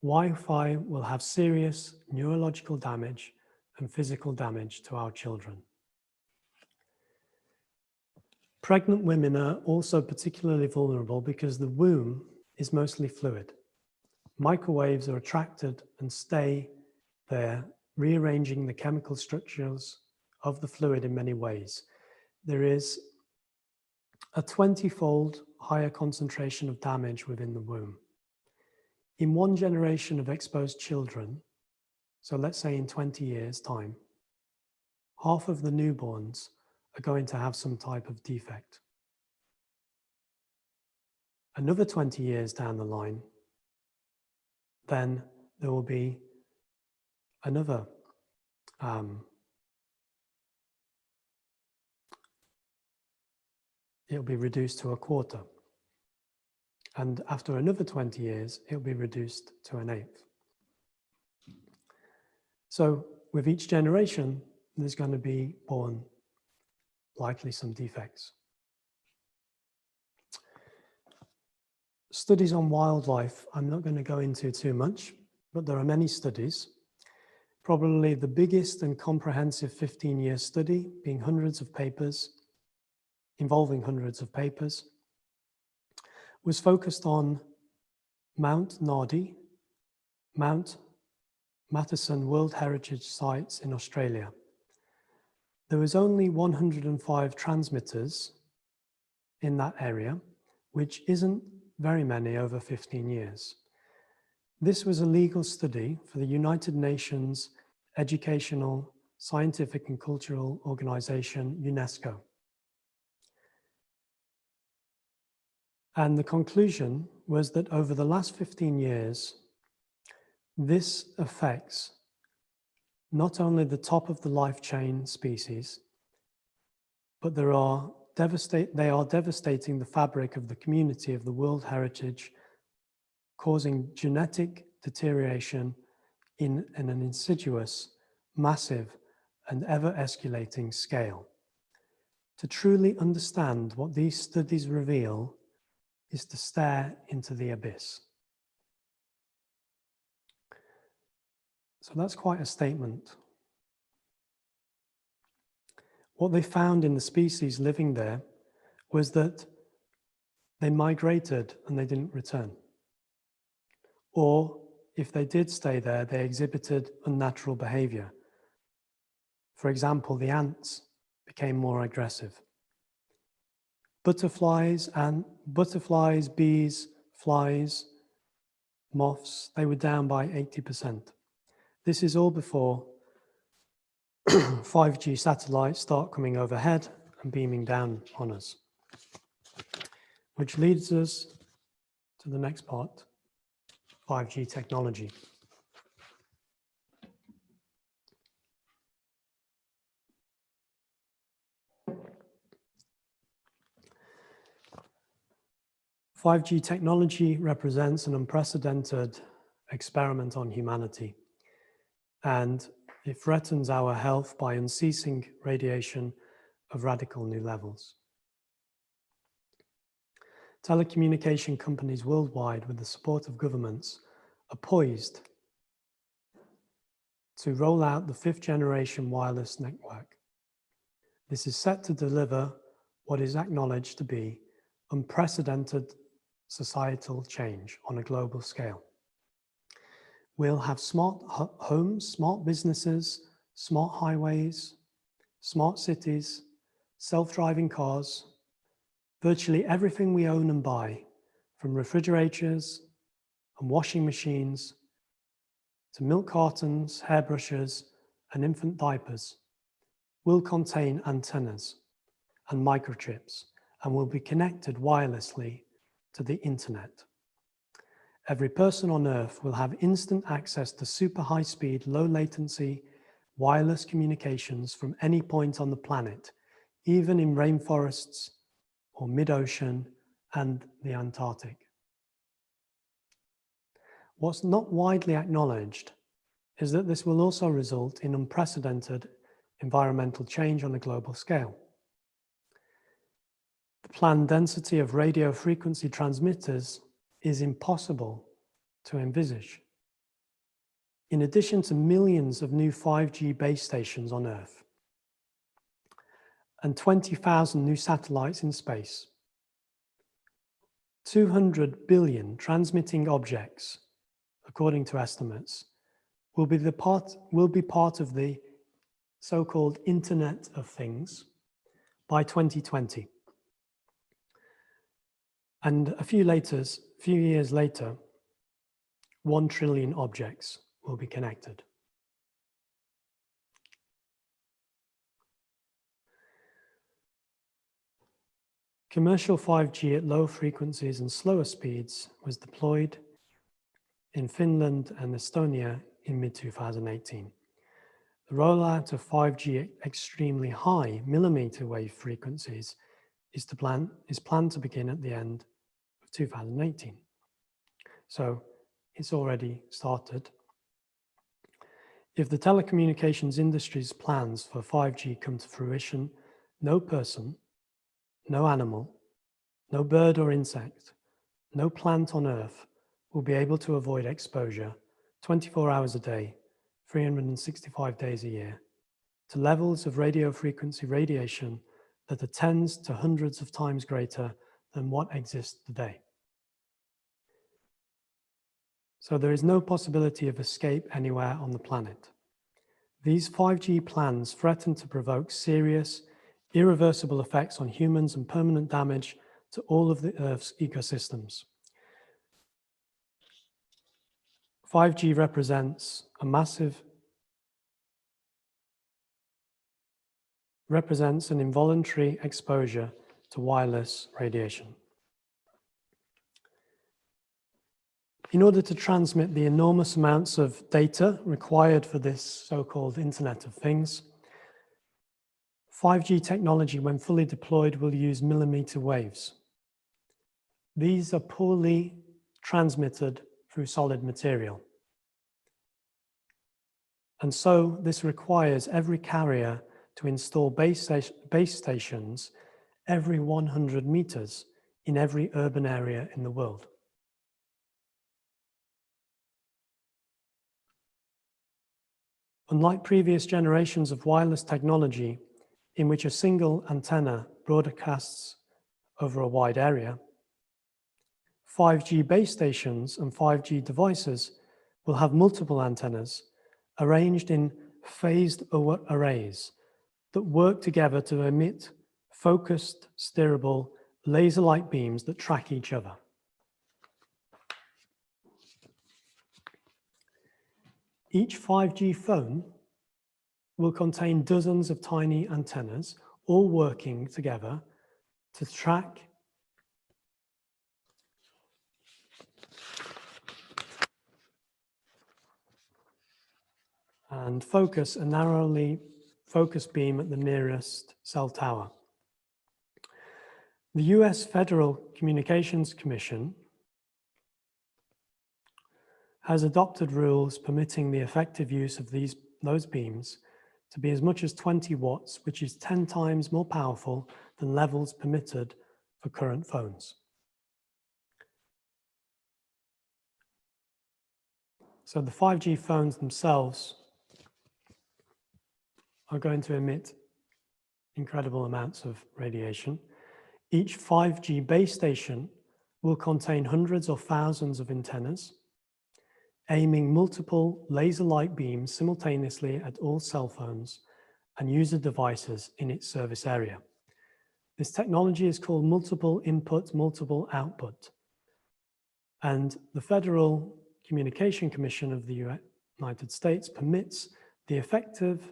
Wi-Fi will have serious neurological damage and physical damage to our children." Pregnant women are also particularly vulnerable because the womb is mostly fluid. Microwaves are attracted and stay there, rearranging the chemical structures of the fluid in many ways. There is a 20-fold higher concentration of damage within the womb. In one generation of exposed children, so let's say in 20 years' time, half of the newborns are going to have some type of defect. Another 20 years down the line, then there will be another it'll be reduced to a quarter. And after another 20 years, it'll be reduced to an eighth. So with each generation, there's going to be born likely some defects. Studies on wildlife, I'm not going to go into too much, but there are many studies. Probably the biggest and comprehensive 15-year study, being hundreds of papers, involving hundreds of papers, was focused on Mount Nardi, Mount Matterson World Heritage Sites in Australia. There was only 105 transmitters in that area, which isn't very many over 15 years. This was a legal study for the United Nations Educational, Scientific and Cultural Organization, UNESCO. And the conclusion was that over the last 15 years, this affects not only the top of the life chain species, but they are devastating the fabric of the community of the World Heritage, causing genetic deterioration in an insidious, massive, and ever-escalating scale. To truly understand what these studies reveal is to stare into the abyss. So that's quite a statement. What they found in the species living there was that they migrated and they didn't return. Or if they did stay there, they exhibited unnatural behavior. For example, the ants became more aggressive. Butterflies, bees, flies, moths, they were down by 80%. This is all before 5G satellites start coming overhead and beaming down on us. Which leads us to the next part, 5G technology. 5G technology represents an unprecedented experiment on humanity, and it threatens our health by unceasing radiation of radical new levels. Telecommunication companies worldwide, with the support of governments, are poised to roll out the 5th generation wireless network. This is set to deliver what is acknowledged to be unprecedented societal change on a global scale. We'll have smart homes, smart businesses, smart highways, smart cities, self-driving cars, virtually everything we own and buy, from refrigerators and washing machines to milk cartons, hairbrushes, and infant diapers, will contain antennas and microchips and will be connected wirelessly to the internet. Every person on Earth will have instant access to super high-speed, low-latency wireless communications from any point on the planet, even in rainforests or mid-ocean and the Antarctic. What's not widely acknowledged is that this will also result in unprecedented environmental change on a global scale. The planned density of radio frequency transmitters is impossible to envisage. In addition to millions of new 5G base stations on Earth and 20,000 new satellites in space, 200 billion transmitting objects, according to estimates, will be part of the so-called Internet of Things by 2020. And a few years later, 1 trillion objects will be connected. Commercial 5G at low frequencies and slower speeds was deployed in Finland and Estonia in mid-2018. The rollout of 5G at extremely high millimeter wave frequencies is planned to begin at the end of 2018. So it's already started. If the telecommunications industry's plans for 5G come to fruition, no person, no animal, no bird or insect, no plant on Earth will be able to avoid exposure 24 hours a day, 365 days a year, to levels of radio frequency radiation that are tens to hundreds of times greater than what exists today. So there is no possibility of escape anywhere on the planet. These 5G plans threaten to provoke serious, irreversible effects on humans and permanent damage to all of the Earth's ecosystems. 5G represents an involuntary exposure to wireless radiation. In order to transmit the enormous amounts of data required for this so-called Internet of Things, 5G technology, when fully deployed, will use millimeter waves. These are poorly transmitted through solid material. And so this requires every carrier to install base stations every 100 meters in every urban area in the world. Unlike previous generations of wireless technology, in which a single antenna broadcasts over a wide area, 5G base stations and 5G devices will have multiple antennas arranged in phased arrays that work together to emit focused, steerable, laser-like beams that track each other. Each 5G phone will contain dozens of tiny antennas, all working together to track and focus a narrowly focused beam at the nearest cell tower. The US Federal Communications Commission has adopted rules permitting the effective use of those beams to be as much as 20 watts, which is 10 times more powerful than levels permitted for current phones. So the 5G phones themselves are going to emit incredible amounts of radiation. Each 5G base station will contain hundreds or thousands of antennas, aiming multiple laser-like beams simultaneously at all cell phones and user devices in its service area. This technology is called multiple input, multiple output. And the Federal Communication Commission of the United States permits the effective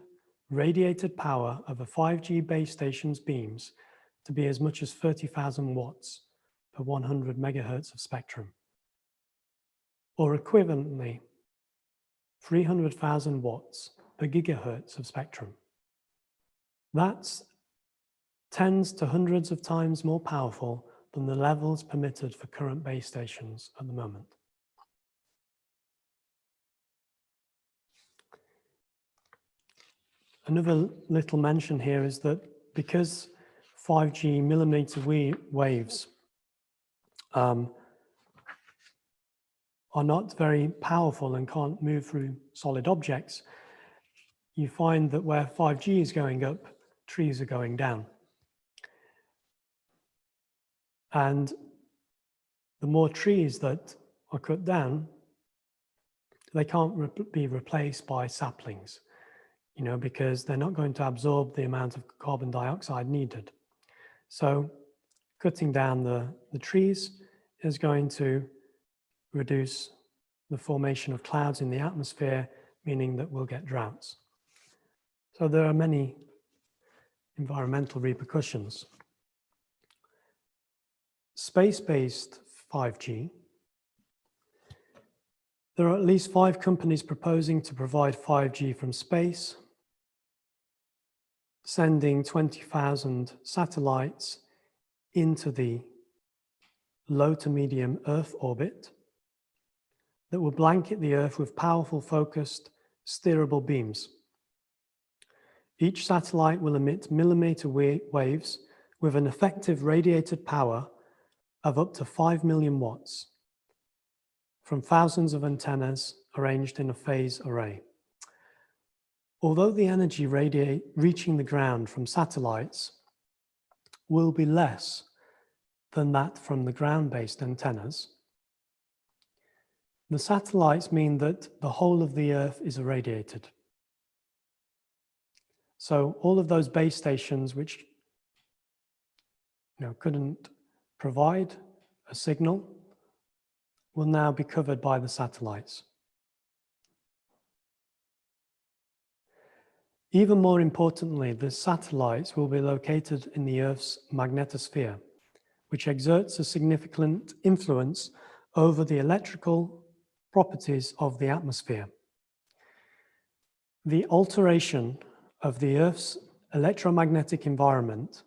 radiated power of a 5G base station's beams to be as much as 30,000 watts per 100 megahertz of spectrum, or equivalently 300,000 watts per gigahertz of spectrum. That's tens to hundreds of times more powerful than the levels permitted for current base stations at the moment. Another little mention here is that because 5G millimeter waves are not very powerful and can't move through solid objects, you find that where 5G is going up, trees are going down. And the more trees that are cut down, they can't be replaced by saplings, because they're not going to absorb the amount of carbon dioxide needed. So cutting down the trees is going to reduce the formation of clouds in the atmosphere, meaning that we'll get droughts. So there are many environmental repercussions. Space-based 5G. There are at least 5 companies proposing to provide 5G from space, sending 20,000 satellites into the low to medium Earth orbit that will blanket the Earth with powerful focused steerable beams. Each satellite will emit millimeter waves with an effective radiated power of up to 5 million watts from thousands of antennas arranged in a phase array. Although the energy reaching the ground from satellites will be less than that from the ground-based antennas, the satellites mean that the whole of the Earth is irradiated. So all of those base stations which couldn't provide a signal will now be covered by the satellites. Even more importantly, the satellites will be located in the Earth's magnetosphere, which exerts a significant influence over the electrical properties of the atmosphere. The alteration of the Earth's electromagnetic environment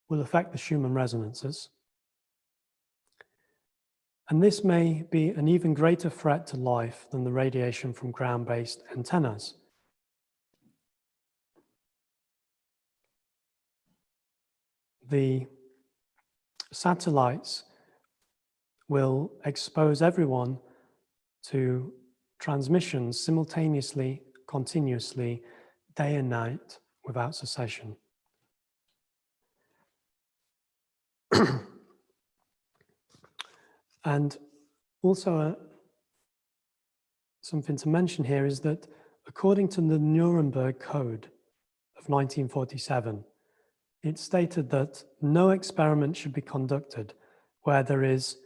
will affect the Schumann resonances, and this may be an even greater threat to life than the radiation from ground-based antennas. The satellites will expose everyone to transmissions simultaneously, continuously, day and night, without cessation. And also something to mention here is that according to the Nuremberg Code of 1947, it stated that no experiment should be conducted where there is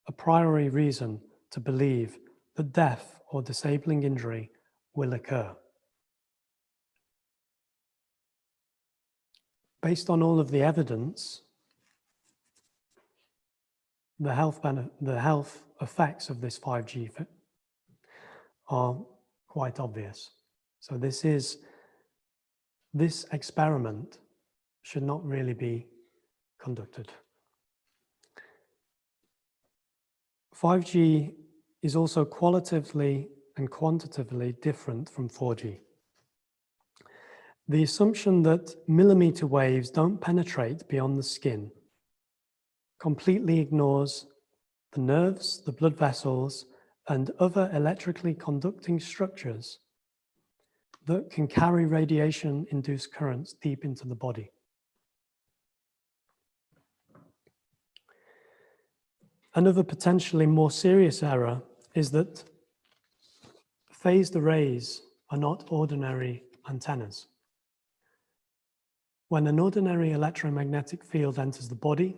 a priori reason to believe that death or disabling injury will occur. Based on all of the evidence, the health effects of this 5G are quite obvious. So this experiment should not really be conducted. 5G is also qualitatively and quantitatively different from 4G. The assumption that millimeter waves don't penetrate beyond the skin completely ignores the nerves, the blood vessels, and other electrically conducting structures that can carry radiation-induced currents deep into the body. Another potentially more serious error is that phased arrays are not ordinary antennas. When an ordinary electromagnetic field enters the body,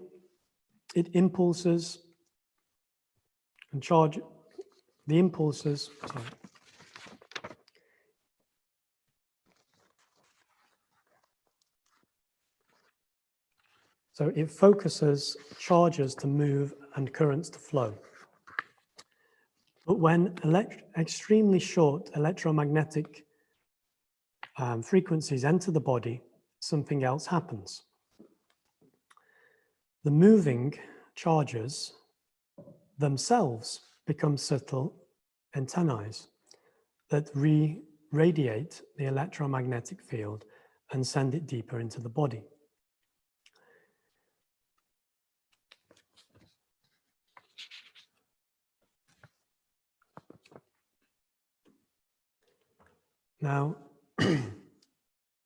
it impulses and charge the impulses. So it focuses charges to move and currents to flow. But when extremely short electromagnetic frequencies enter the body, something else happens. The moving charges themselves become subtle antennae that radiate the electromagnetic field and send it deeper into the body. Now,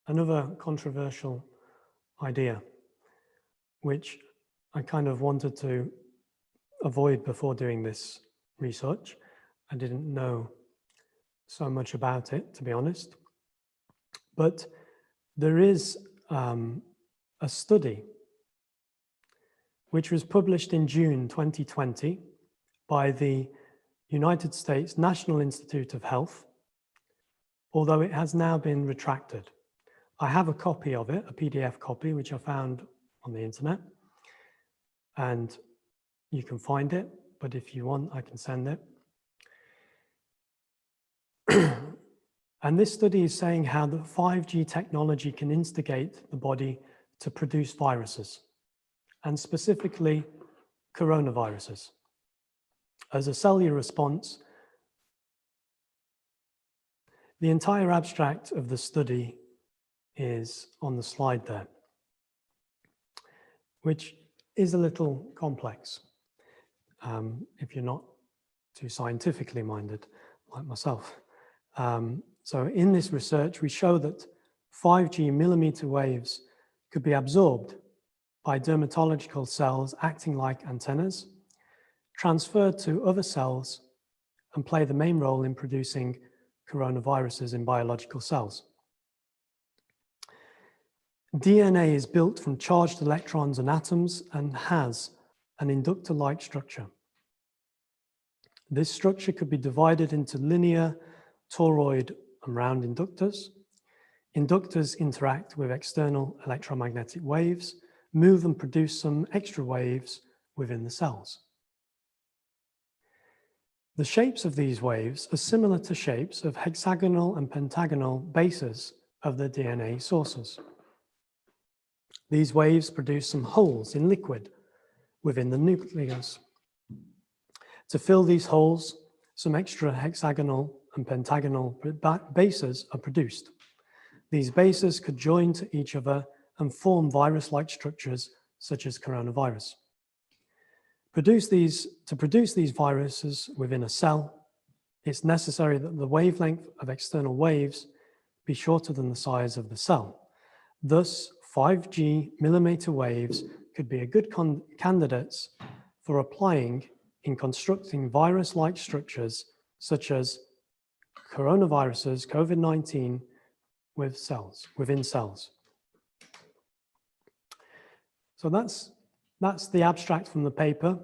another controversial idea, which I kind of wanted to avoid before doing this research. I didn't know so much about it, to be honest. But there is a study which was published in June 2020 by the United States National Institute of Health, although it has now been retracted. I have a copy of it, a PDF copy, which I found on the internet, and you can find it, but if you want, I can send it. And this study is saying how the 5G technology can instigate the body to produce viruses, and specifically coronaviruses. As a cellular response, the entire abstract of the study is on the slide there, which is a little complex if you're not too scientifically minded like myself. So in this research, we show that 5G millimeter waves could be absorbed by dermatological cells acting like antennas, transferred to other cells, and play the main role in producing coronaviruses in biological cells. DNA is built from charged electrons and atoms and has an inductor-like structure. This structure could be divided into linear, toroid, and round inductors. Inductors interact with external electromagnetic waves, move and produce some extra waves within the cells. The shapes of these waves are similar to shapes of hexagonal and pentagonal bases of the DNA sources. These waves produce some holes in liquid within the nucleus. To fill these holes, some extra hexagonal and pentagonal bases are produced. These bases could join to each other and form virus-like structures such as coronavirus. To produce these viruses within a cell, it's necessary that the wavelength of external waves be shorter than the size of the cell. Thus, 5G millimeter waves could be a good candidates for applying in constructing virus-like structures such as coronaviruses, COVID-19, within cells. So that's the abstract from the paper.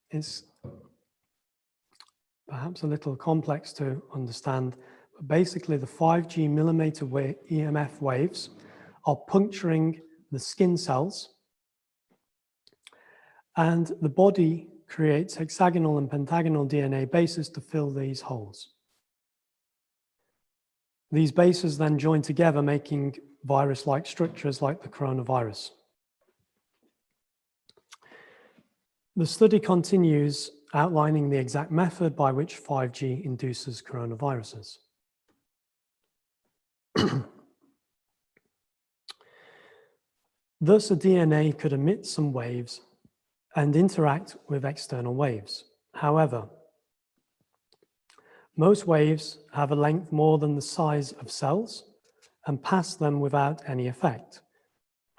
It's perhaps a little complex to understand, but basically the 5G millimeter wave EMF waves are puncturing the skin cells, and the body creates hexagonal and pentagonal DNA bases to fill these holes. These bases then join together, making virus-like structures like the coronavirus. The study continues outlining the exact method by which 5G induces coronaviruses. Thus, a DNA could emit some waves and interact with external waves. However, most waves have a length more than the size of cells and pass them without any effect.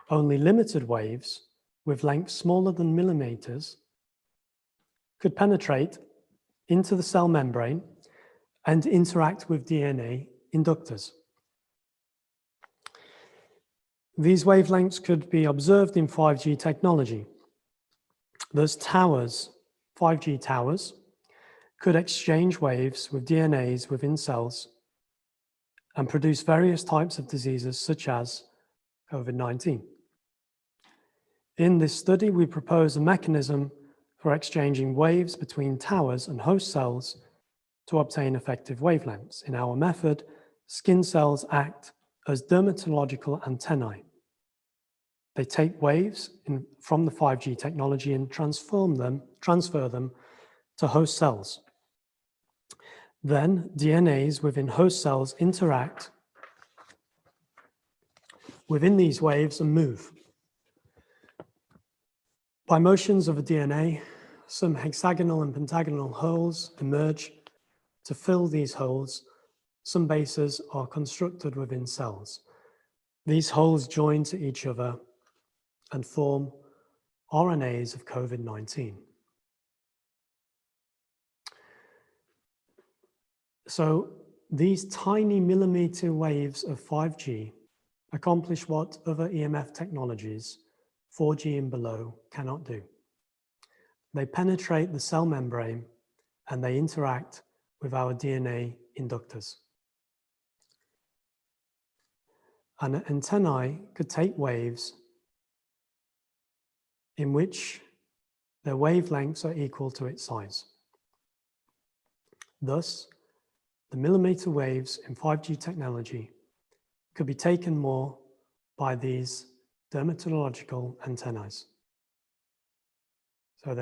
Only limited waves with lengths smaller than millimeters could penetrate into the cell membrane and interact with DNA inductors. These wavelengths could be observed in 5G technology. Thus, 5G towers, could exchange waves with DNAs within cells and produce various types of diseases such as COVID-19. In this study, we propose a mechanism for exchanging waves between towers and host cells to obtain effective wavelengths. In our method, skin cells act as dermatological antennae. They take waves from the 5G technology and transfer them to host cells. Then DNAs within host cells interact within these waves and move. By motions of a DNA, some hexagonal and pentagonal holes emerge. To fill these holes, some bases are constructed within cells. These holes join to each other and form RNAs of COVID-19. So these tiny millimeter waves of 5G accomplish what other EMF technologies, 4G and below, cannot do. They penetrate the cell membrane and they interact with our DNA inductors. An antennae could take waves in which their wavelengths are equal to its size. Thus, the millimeter waves in 5G technology could be taken more by these dermatological antennae. So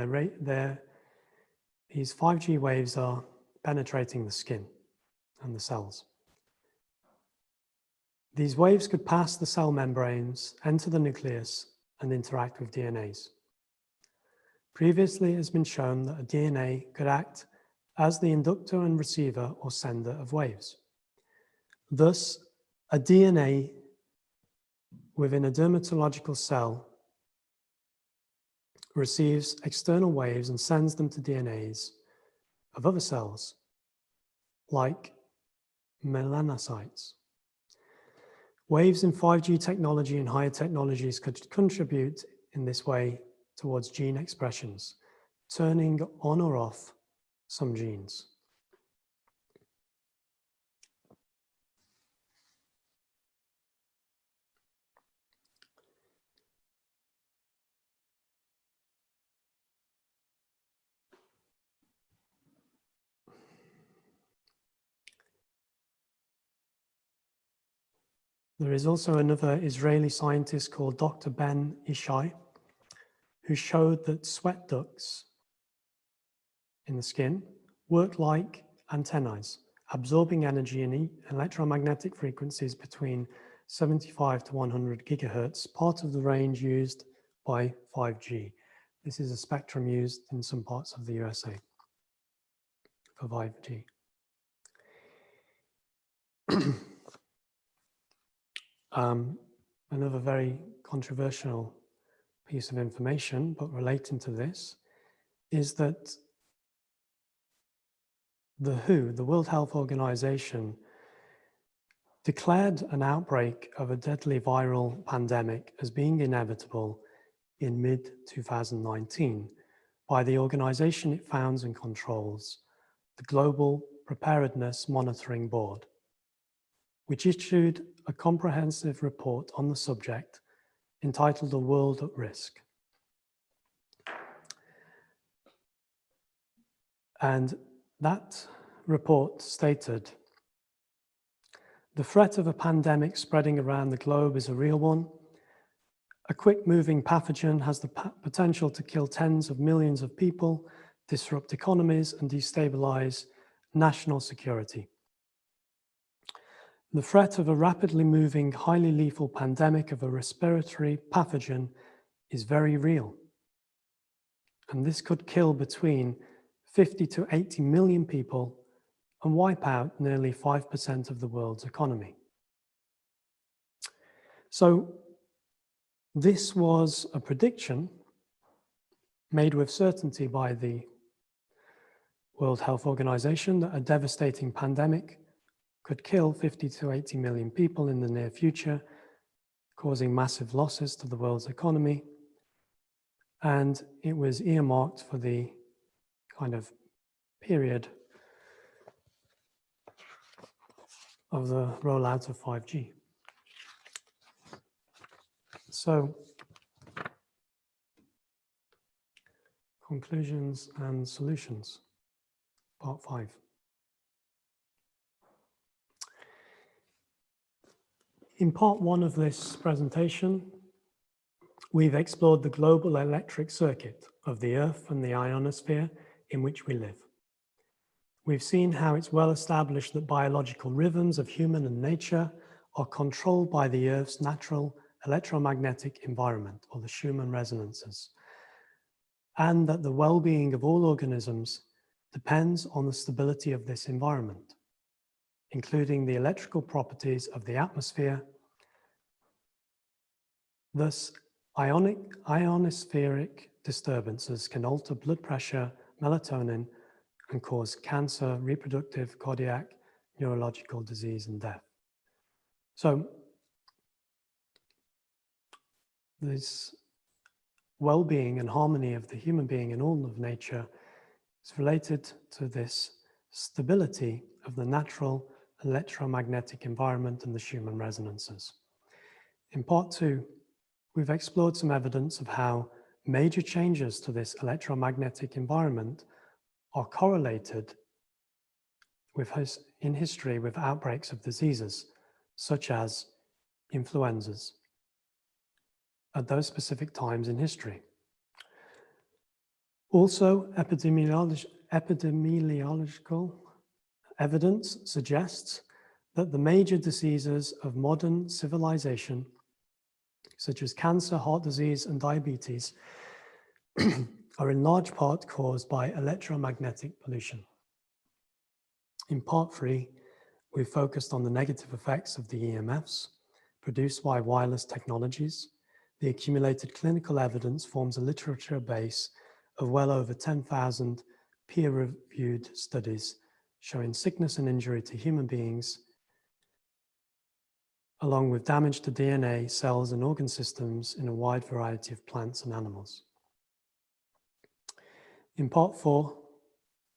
these 5G waves are penetrating the skin and the cells. These waves could pass the cell membranes, enter the nucleus, and interact with DNAs. Previously, it has been shown that a DNA could act as the inductor and receiver or sender of waves. Thus, a DNA within a dermatological cell receives external waves and sends them to DNAs of other cells, like melanocytes. Waves in 5G technology and higher technologies could contribute in this way towards gene expressions, turning on or off some genes. There is also another Israeli scientist called Dr. Ben Ishai, who showed that sweat ducts in the skin work like antennae, absorbing energy in electromagnetic frequencies between 75 to 100 gigahertz, part of the range used by 5G. This is a spectrum used in some parts of the USA for 5G. Another very controversial piece of information, but relating to this, is that the WHO, the World Health Organization, declared an outbreak of a deadly viral pandemic as being inevitable in mid-2019 by the organization it founds and controls, the Global Preparedness Monitoring Board, which issued a comprehensive report on the subject entitled "The World at Risk." And that report stated, "The threat of a pandemic spreading around the globe is a real one, A quick-moving pathogen has the potential to kill tens of millions of people, disrupt economies, and destabilize national security. The threat of a rapidly moving, highly lethal pandemic of a respiratory pathogen is very real. And this could kill between 50 to 80 million people and wipe out nearly 5% of the world's economy. So this was a prediction made with certainty by the World Health Organization that a devastating pandemic could kill 50 to 80 million people in the near future, causing massive losses to the world's economy. And it was earmarked for the kind of period of the rollout of 5G. So, conclusions and solutions, part 5. In part 1 of this presentation, we've explored the global electric circuit of the Earth and the ionosphere in which we live. We've seen how it's well established that biological rhythms of human and nature are controlled by the Earth's natural electromagnetic environment, or the Schumann resonances, and that the well-being of all organisms depends on the stability of this environment, including the electrical properties of the atmosphere. Thus, ionospheric disturbances can alter blood pressure, melatonin, and cause cancer, reproductive, cardiac, neurological disease, and death. So, this well-being and harmony of the human being and all of nature is related to this stability of the natural electromagnetic environment and the Schumann resonances. In part 2, we've explored some evidence of how major changes to this electromagnetic environment are correlated in history with outbreaks of diseases, such as influenzas, at those specific times in history. Also, epidemiological evidence suggests that the major diseases of modern civilization, such as cancer, heart disease, and diabetes, are in large part caused by electromagnetic pollution. In part 3, we focused on the negative effects of the EMFs produced by wireless technologies. The accumulated clinical evidence forms a literature base of well over 10,000 peer-reviewed studies showing sickness and injury to human beings, along with damage to DNA, cells, and organ systems in a wide variety of plants and animals. In part 4,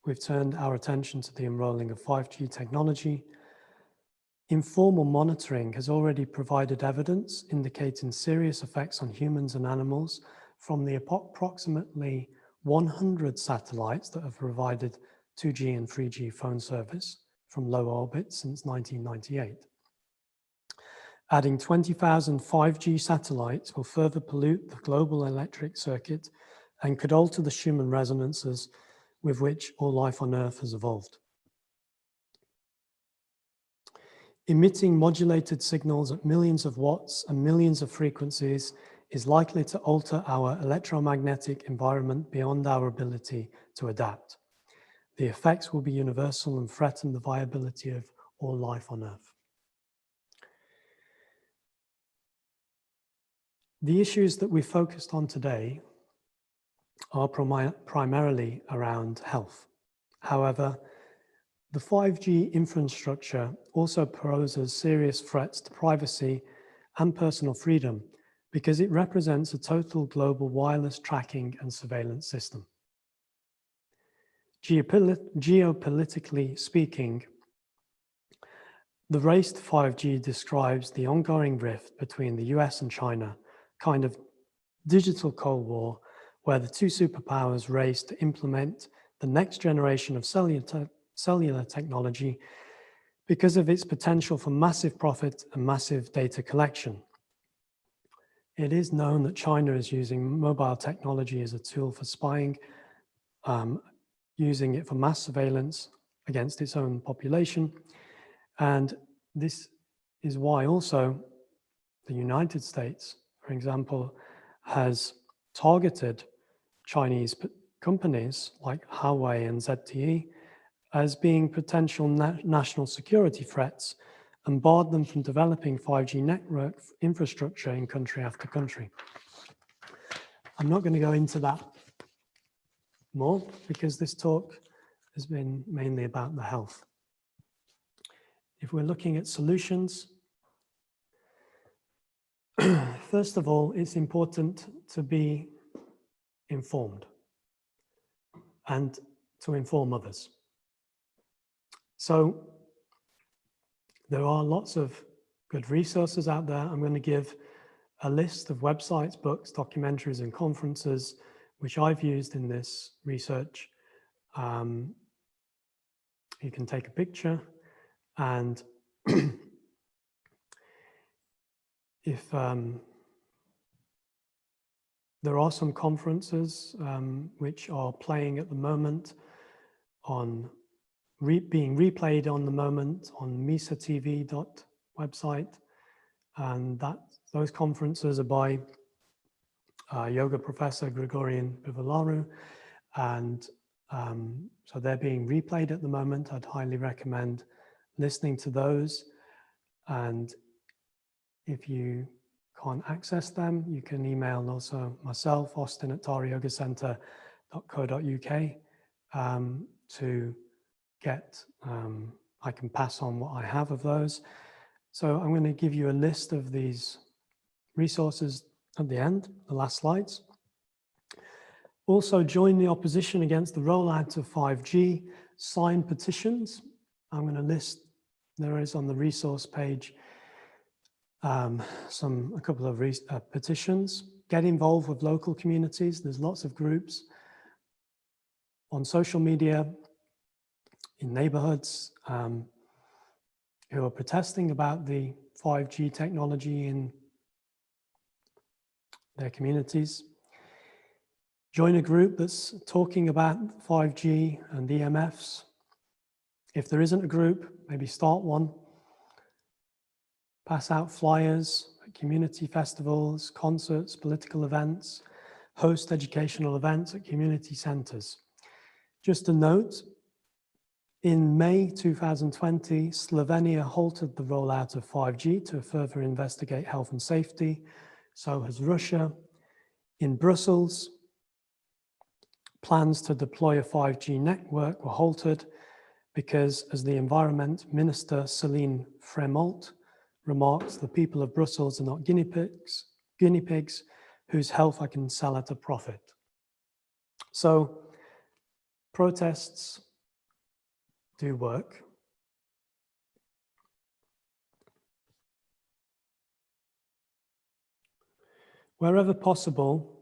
we've turned our attention to the enrolling of 5G technology. Informal monitoring has already provided evidence indicating serious effects on humans and animals from the approximately 100 satellites that have provided 2G and 3G phone service from low orbit since 1998. Adding 20,000 5G satellites will further pollute the global electric circuit and could alter the Schumann resonances with which all life on Earth has evolved. Emitting modulated signals at millions of watts and millions of frequencies is likely to alter our electromagnetic environment beyond our ability to adapt. The effects will be universal and threaten the viability of all life on Earth. The issues that we focused on today are primarily around health. However, the 5G infrastructure also poses serious threats to privacy and personal freedom because it represents a total global wireless tracking and surveillance system. Geopolitically speaking, the race to 5G describes the ongoing rift between the US and China, kind of digital Cold War, where the two superpowers race to implement the next generation of cellular technology because of its potential for massive profit and massive data collection. it is known that China is using mobile technology as a tool for spying, using it for mass surveillance against its own population. And this is why also the United States, for example, has targeted Chinese companies like Huawei and ZTE as being potential national security threats and barred them from developing 5G network infrastructure in country after country. I'm not going to go into that more because this talk has been mainly about the health. If we're looking at solutions, first of all, it's important to be informed and to inform others. So there are lots of good resources out there. I'm going to give a list of websites, books, documentaries, and conferences which I've used in this research. You can take a picture, and if there are some conferences which are playing at the moment on being replayed on the moment on misatv website, and those conferences are by yoga professor Gregorian Bivalaru, and so they're being replayed at the moment. I'd highly recommend listening to those, and if you can't access them, you can email also myself, austin@tarayogacenter.co.uk, to get, I can pass on what I have of those. So I'm going to give you a list of these resources at the end, the last slides. Also, join the opposition against the rollout of 5G, sign petitions. I'm going to list, there is on the resource page, a couple of petitions. Get involved with local communities. There's lots of groups on social media, in neighborhoods, who are protesting about the 5G technology in their communities. Join a group that's talking about 5G and EMFs. If there isn't a group, maybe start one. Pass out flyers at community festivals, concerts, political events, host educational events at community centers. Just a note, in May 2020, Slovenia halted the rollout of 5G to further investigate health and safety. So has Russia. In Brussels, plans to deploy a 5G network were halted because, as the Environment Minister Céline Frémont remarks, the people of Brussels are not guinea pigs whose health I can sell at a profit. So protests do work. Wherever possible,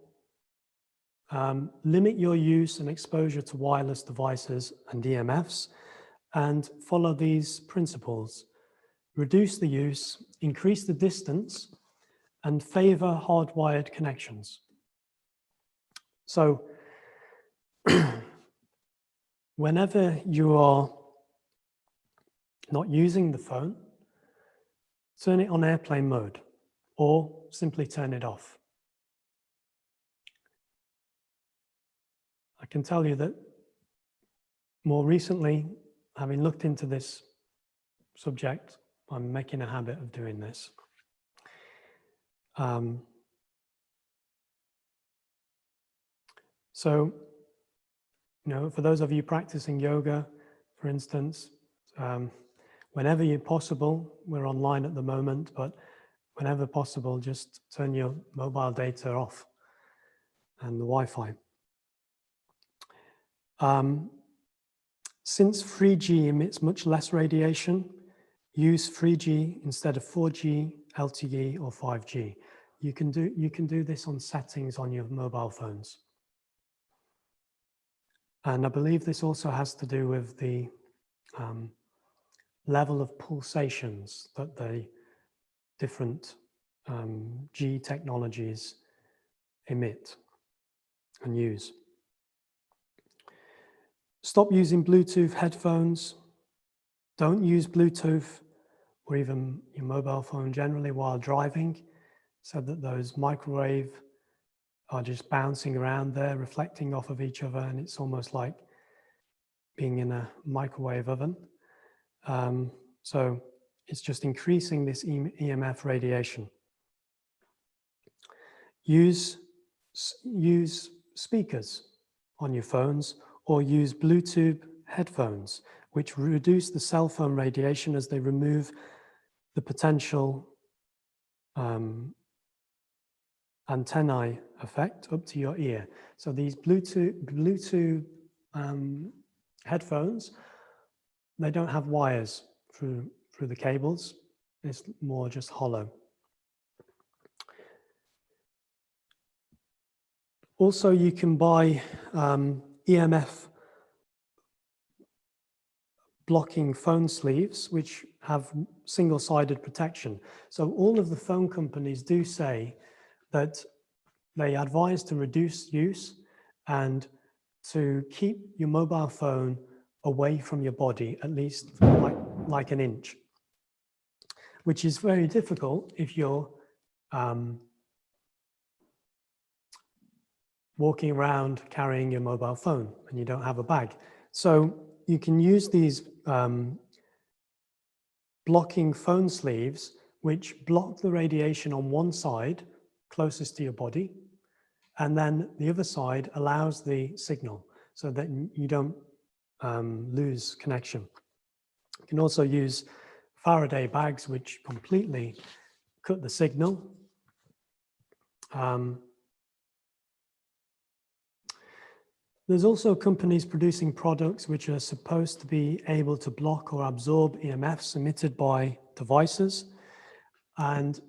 limit your use and exposure to wireless devices and EMFs, and follow these principles. Reduce the use, increase the distance, and favor hardwired connections. So, whenever you are not using the phone, turn it on airplane mode, or simply turn it off. I can tell you that more recently, having looked into this subject, I'm making a habit of doing this. So, for those of you practicing yoga, for instance, whenever you're possible, we're online at the moment, but whenever possible, just turn your mobile data off and the Wi-Fi. Since 3G emits much less radiation, use 3G instead of 4G, LTE, or 5G. You can do this on settings on your mobile phones. And I believe this also has to do with the level of pulsations that the different G technologies emit and use. Stop using Bluetooth headphones. Don't use Bluetooth or even your mobile phone generally while driving, so that those microwave are just bouncing around there, reflecting off of each other, and it's almost like being in a microwave oven. So it's just increasing this EMF radiation. Use speakers on your phones or use Bluetooth headphones, which reduce the cell phone radiation as they remove the potential antennae effect up to your ear. So these Bluetooth headphones, they don't have wires through the cables. It's more just hollow. Also, you can buy EMF blocking phone sleeves, which have single-sided protection. So all of the phone companies do say that they advise to reduce use and to keep your mobile phone away from your body, at least like an inch, which is very difficult if you're walking around carrying your mobile phone and you don't have a bag. So you can use these blocking phone sleeves, which block the radiation on one side closest to your body, and then the other side allows the signal so that you don't lose connection. You can also use Faraday bags, which completely cut the signal. There's also companies producing products which are supposed to be able to block or absorb EMFs emitted by devices. And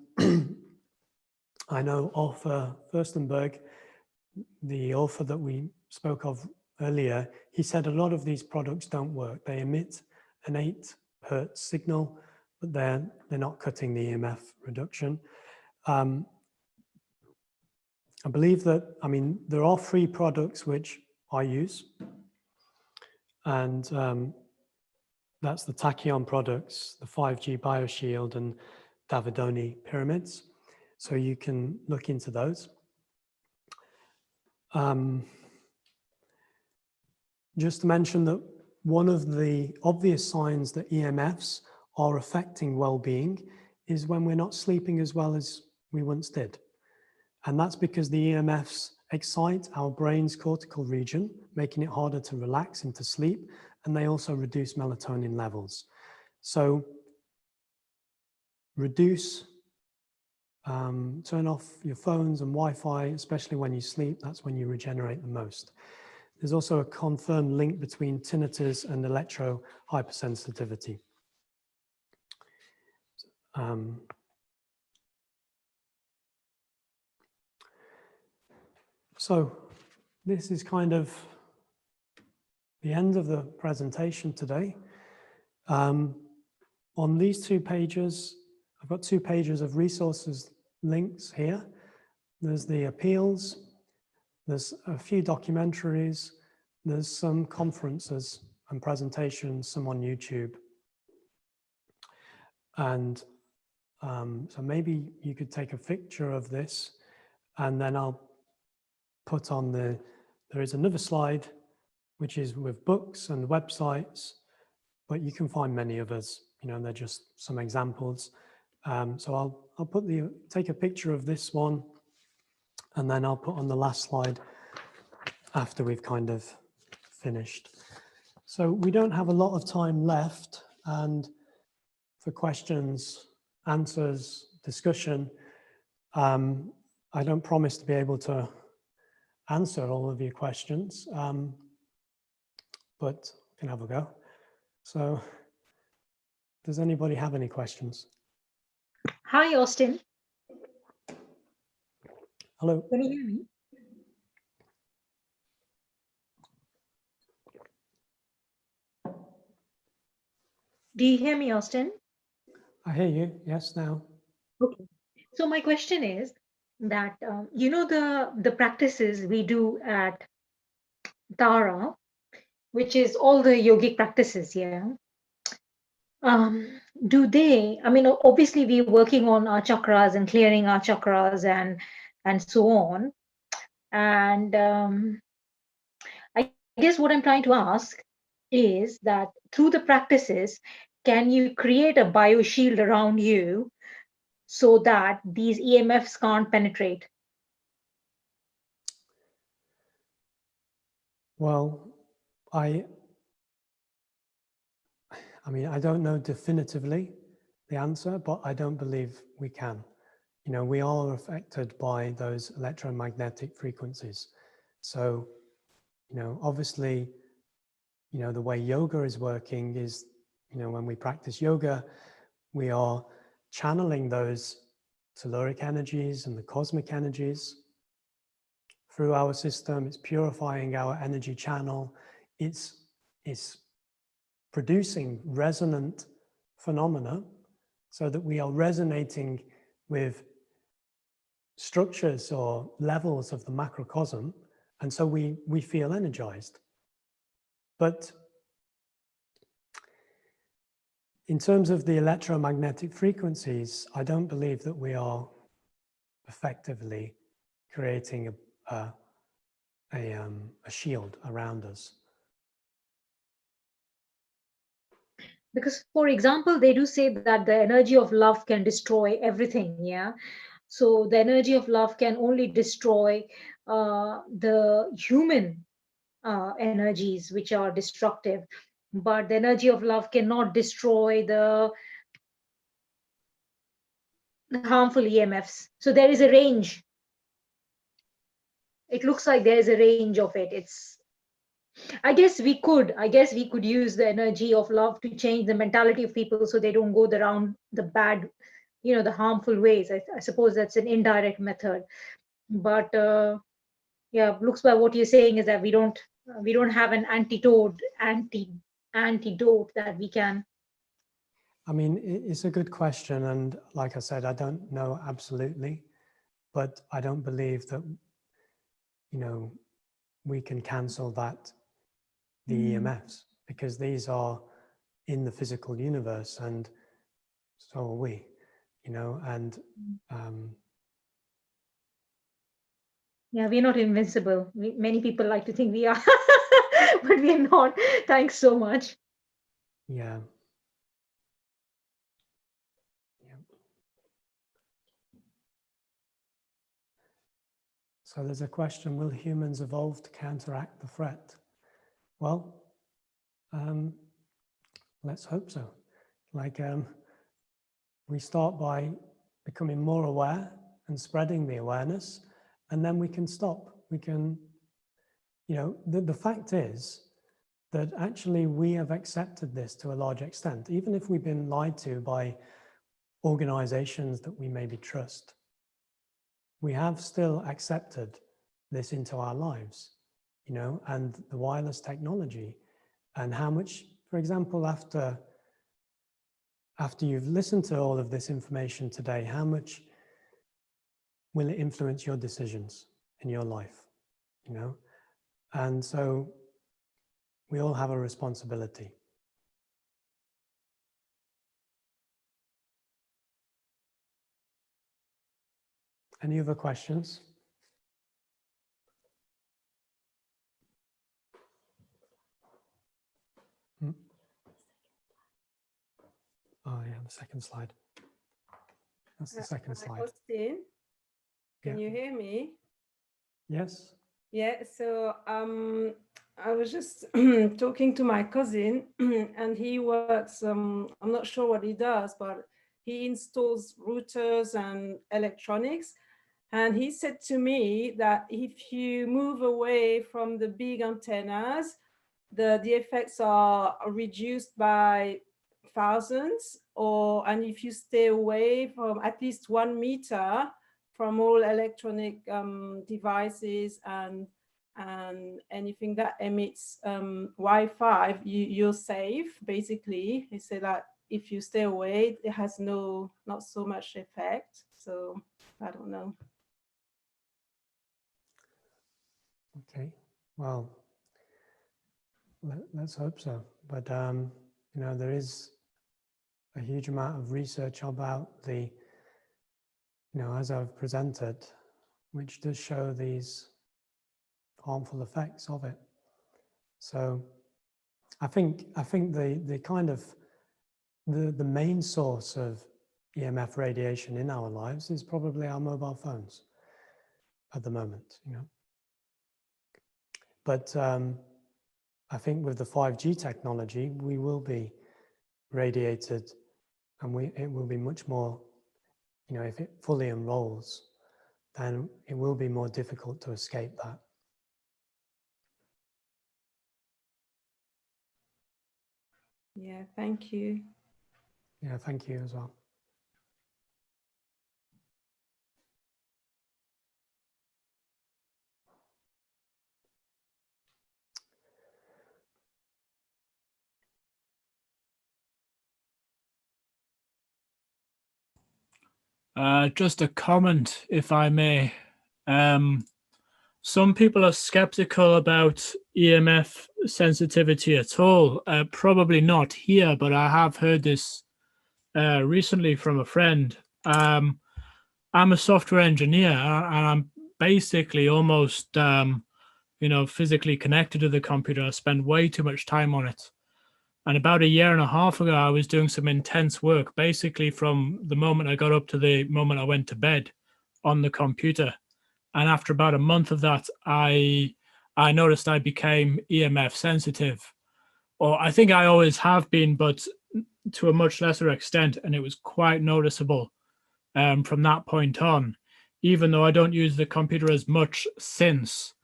I know Arthur Furstenberg, the author that we spoke of earlier, he said a lot of these products don't work. They emit an 8 Hertz signal, but they're not cutting the EMF reduction. I believe that, there are 3 products which I use, and that's the Tachyon products, the 5G BioShield, and Davidoni pyramids. So you can look into those. Just to mention that one of the obvious signs that EMFs are affecting well-being is when we're not sleeping as well as we once did. And that's because the EMFs excite our brain's cortical region, making it harder to relax into sleep, and they also reduce melatonin levels. So reduce, turn off your phones and Wi-Fi, especially when you sleep. That's when you regenerate the most. There's also a confirmed link between tinnitus and electro-hypersensitivity. So this is kind of the end of the presentation today. On these 2 pages, I've got 2 pages of resources links here. There's the appeals, there's a few documentaries, there's some conferences and presentations, some on YouTube. And so maybe you could take a picture of this, and then I'll put on there is another slide which is with books and websites, but you can find many others, they're just some examples. So I'll take a picture of this one, and then I'll put on the last slide after we've kind of finished. So we don't have a lot of time left, and for questions, answers, discussion, I don't promise to be able to answer all of your questions, but I can have a go. So does anybody have any questions? Hi, Austin. Hello. Can you hear me? Do you hear me, Austin? I hear you. Yes, now. Okay. So my question is that the practices we do at Tara, which is all the yogic practices, yeah. Do they? I mean, obviously we're working on our chakras and clearing our chakras and so on. And I guess what I'm trying to ask is that through the practices, can you create a bioshield around you so that these EMFs can't penetrate? Well, I mean, I don't know definitively the answer, but I don't believe we can. You know, we are affected by those electromagnetic frequencies. So, you know, obviously, you know, the way yoga is working is, you know, when we practice yoga, we are channeling those telluric energies and the cosmic energies through our system. It's purifying our energy channel. It's producing resonant phenomena so that we are resonating with structures or levels of the macrocosm, and so we feel energized. But in terms of the electromagnetic frequencies, I don't believe that we are effectively creating a shield around us. Because, for example, they do say that the energy of love can destroy everything, yeah. So the energy of love can only destroy the human energies which are destructive, but the energy of love cannot destroy the harmful EMFs. So there is a range. It looks like there is a range of it. It's I guess we could use the energy of love to change the mentality of people so they don't go around the bad, the harmful ways. I suppose that's an indirect method. But yeah, looks by what you're saying is that we don't have an antidote that we can. I mean, it's a good question, and like I said, I don't know absolutely, but I don't believe that, you know, we can cancel the EMFs, because these are in the physical universe, and so are we, you know, and Yeah, we're not invincible. Many people like to think we are, but we're not. Thanks so much. yeah. Yeah. So there's a question, will humans evolve to counteract the threat? Well, let's hope so. Like, we start by becoming more aware and spreading the awareness, and then we can stop. We can, you know, the fact is that actually we have accepted this to a large extent, even if we've been lied to by organizations that we maybe trust. We have still accepted this into our lives, you know, and the wireless technology, and how much, for example, after you've listened to all of this information today, how much will it influence your decisions in your life, you know? And so we all have a responsibility. Any other questions? Oh yeah, the second slide. That's the second slide. Austin, can you hear me? Yes. Yeah, so I was just talking to my cousin and he works, I'm not sure what he does, but he installs routers and electronics. And he said to me that if you move away from the big antennas, the effects are reduced by thousands, and if you stay away from at least 1 meter from all electronic devices and anything that emits Wi-Fi, you're safe. Basically, he said that if you stay away, it has not so much effect. So I don't know. Okay, well, let's hope so. But you know, there is a huge amount of research about the, you know, as I've presented, which does show these harmful effects of it. So I think the kind of the main source of EMF radiation in our lives is probably our mobile phones at the moment, you know. But I think with the 5G technology, we will be radiated, and it will be much more, you know, if it fully enrolls, then it will be more difficult to escape that. Yeah, thank you. Yeah, thank you as well. Just a comment, if I may. Some people are skeptical about EMF sensitivity at all. Probably not here, but I have heard this recently from a friend. I'm a software engineer, and I'm basically almost, you know, physically connected to the computer. I spend way too much time on it. And about a year and a half ago, I was doing some intense work, basically from the moment I got up to the moment I went to bed on the computer. And after about a month of that, I noticed I became EMF sensitive. Or I think I always have been, but to a much lesser extent. And it was quite noticeable from that point on. Even though I don't use the computer as much since,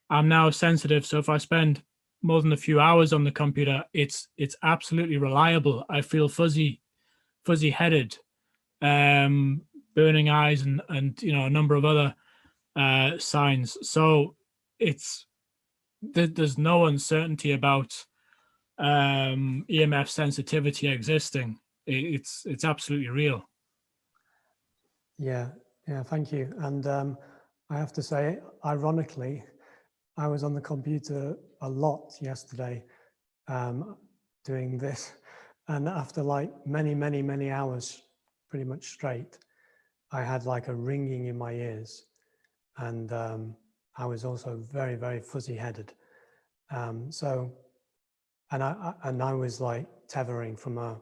I'm now sensitive. So if I spend more than a few hours on the computer, it's absolutely reliable. I feel fuzzy headed, burning eyes, and you know, a number of other signs. So there's no uncertainty about EMF sensitivity existing. It's absolutely real. Yeah, thank you. And I have to say, ironically, I was on the computer a lot yesterday doing this. And after like many hours, pretty much straight, I had like a ringing in my ears. And I was also very fuzzy headed. So, and I was like tethering from my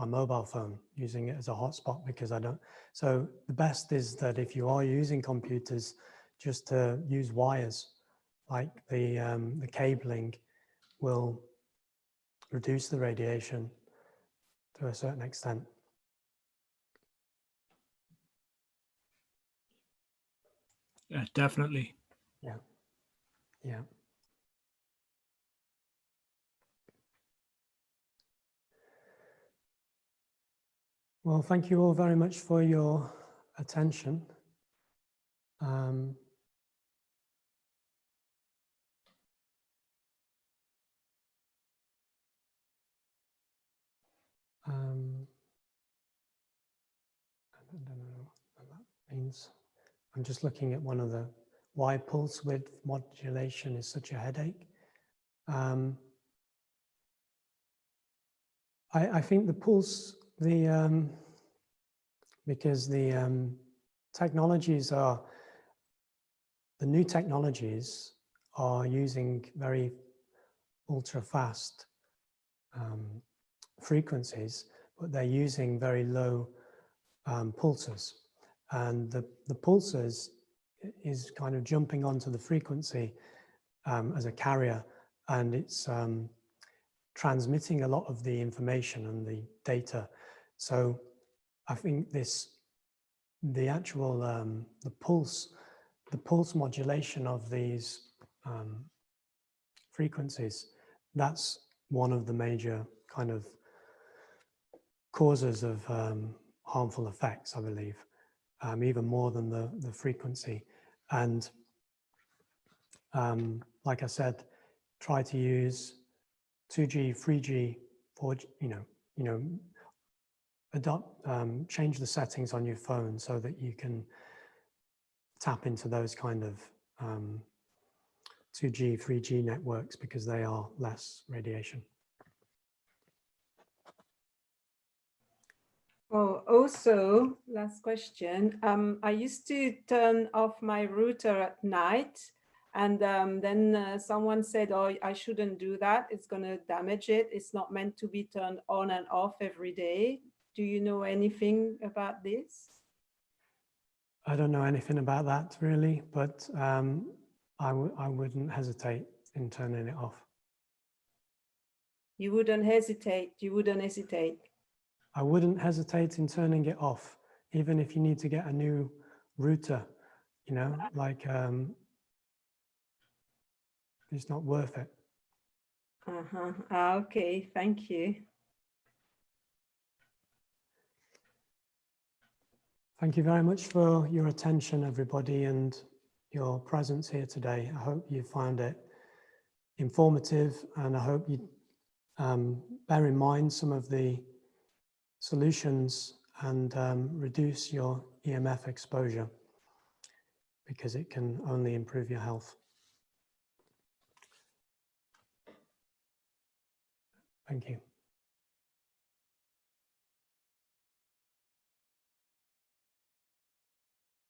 mobile phone, using it as a hotspot because I don't. So the best is that if you are using computers, just to use wires, like the cabling will reduce the radiation to a certain extent. Yeah, definitely. Yeah. Well, thank you all very much for your attention. I don't know what that means. I'm just looking at one of the why pulse width modulation is such a headache. I think the pulse, because the technologies are, the new technologies are using very ultra fast frequencies, but they're using very low pulses. And the pulses is kind of jumping onto the frequency as a carrier, and it's transmitting a lot of the information and the data. So I think the actual the pulse modulation of these frequencies, that's one of the major kind of causes of harmful effects, I believe, even more than the frequency. And like I said, try to use 2G, 3G, 4G, you know, change the settings on your phone so that you can tap into those kind of 2G, 3G networks because they are less radiation. Oh, also, last question. I used to turn off my router at night, and then someone said, oh, I shouldn't do that. It's going to damage it. It's not meant to be turned on and off every day. Do you know anything about this? I don't know anything about that really, but I wouldn't hesitate in turning it off. You wouldn't hesitate. You wouldn't hesitate. I wouldn't hesitate in turning it off, even if you need to get a new router, you know, like it's not worth it. Okay, thank you. Thank you very much for your attention, everybody, and your presence here today. I hope you found it informative, and I hope you bear in mind some of the solutions and reduce your EMF exposure, because it can only improve your health. Thank you.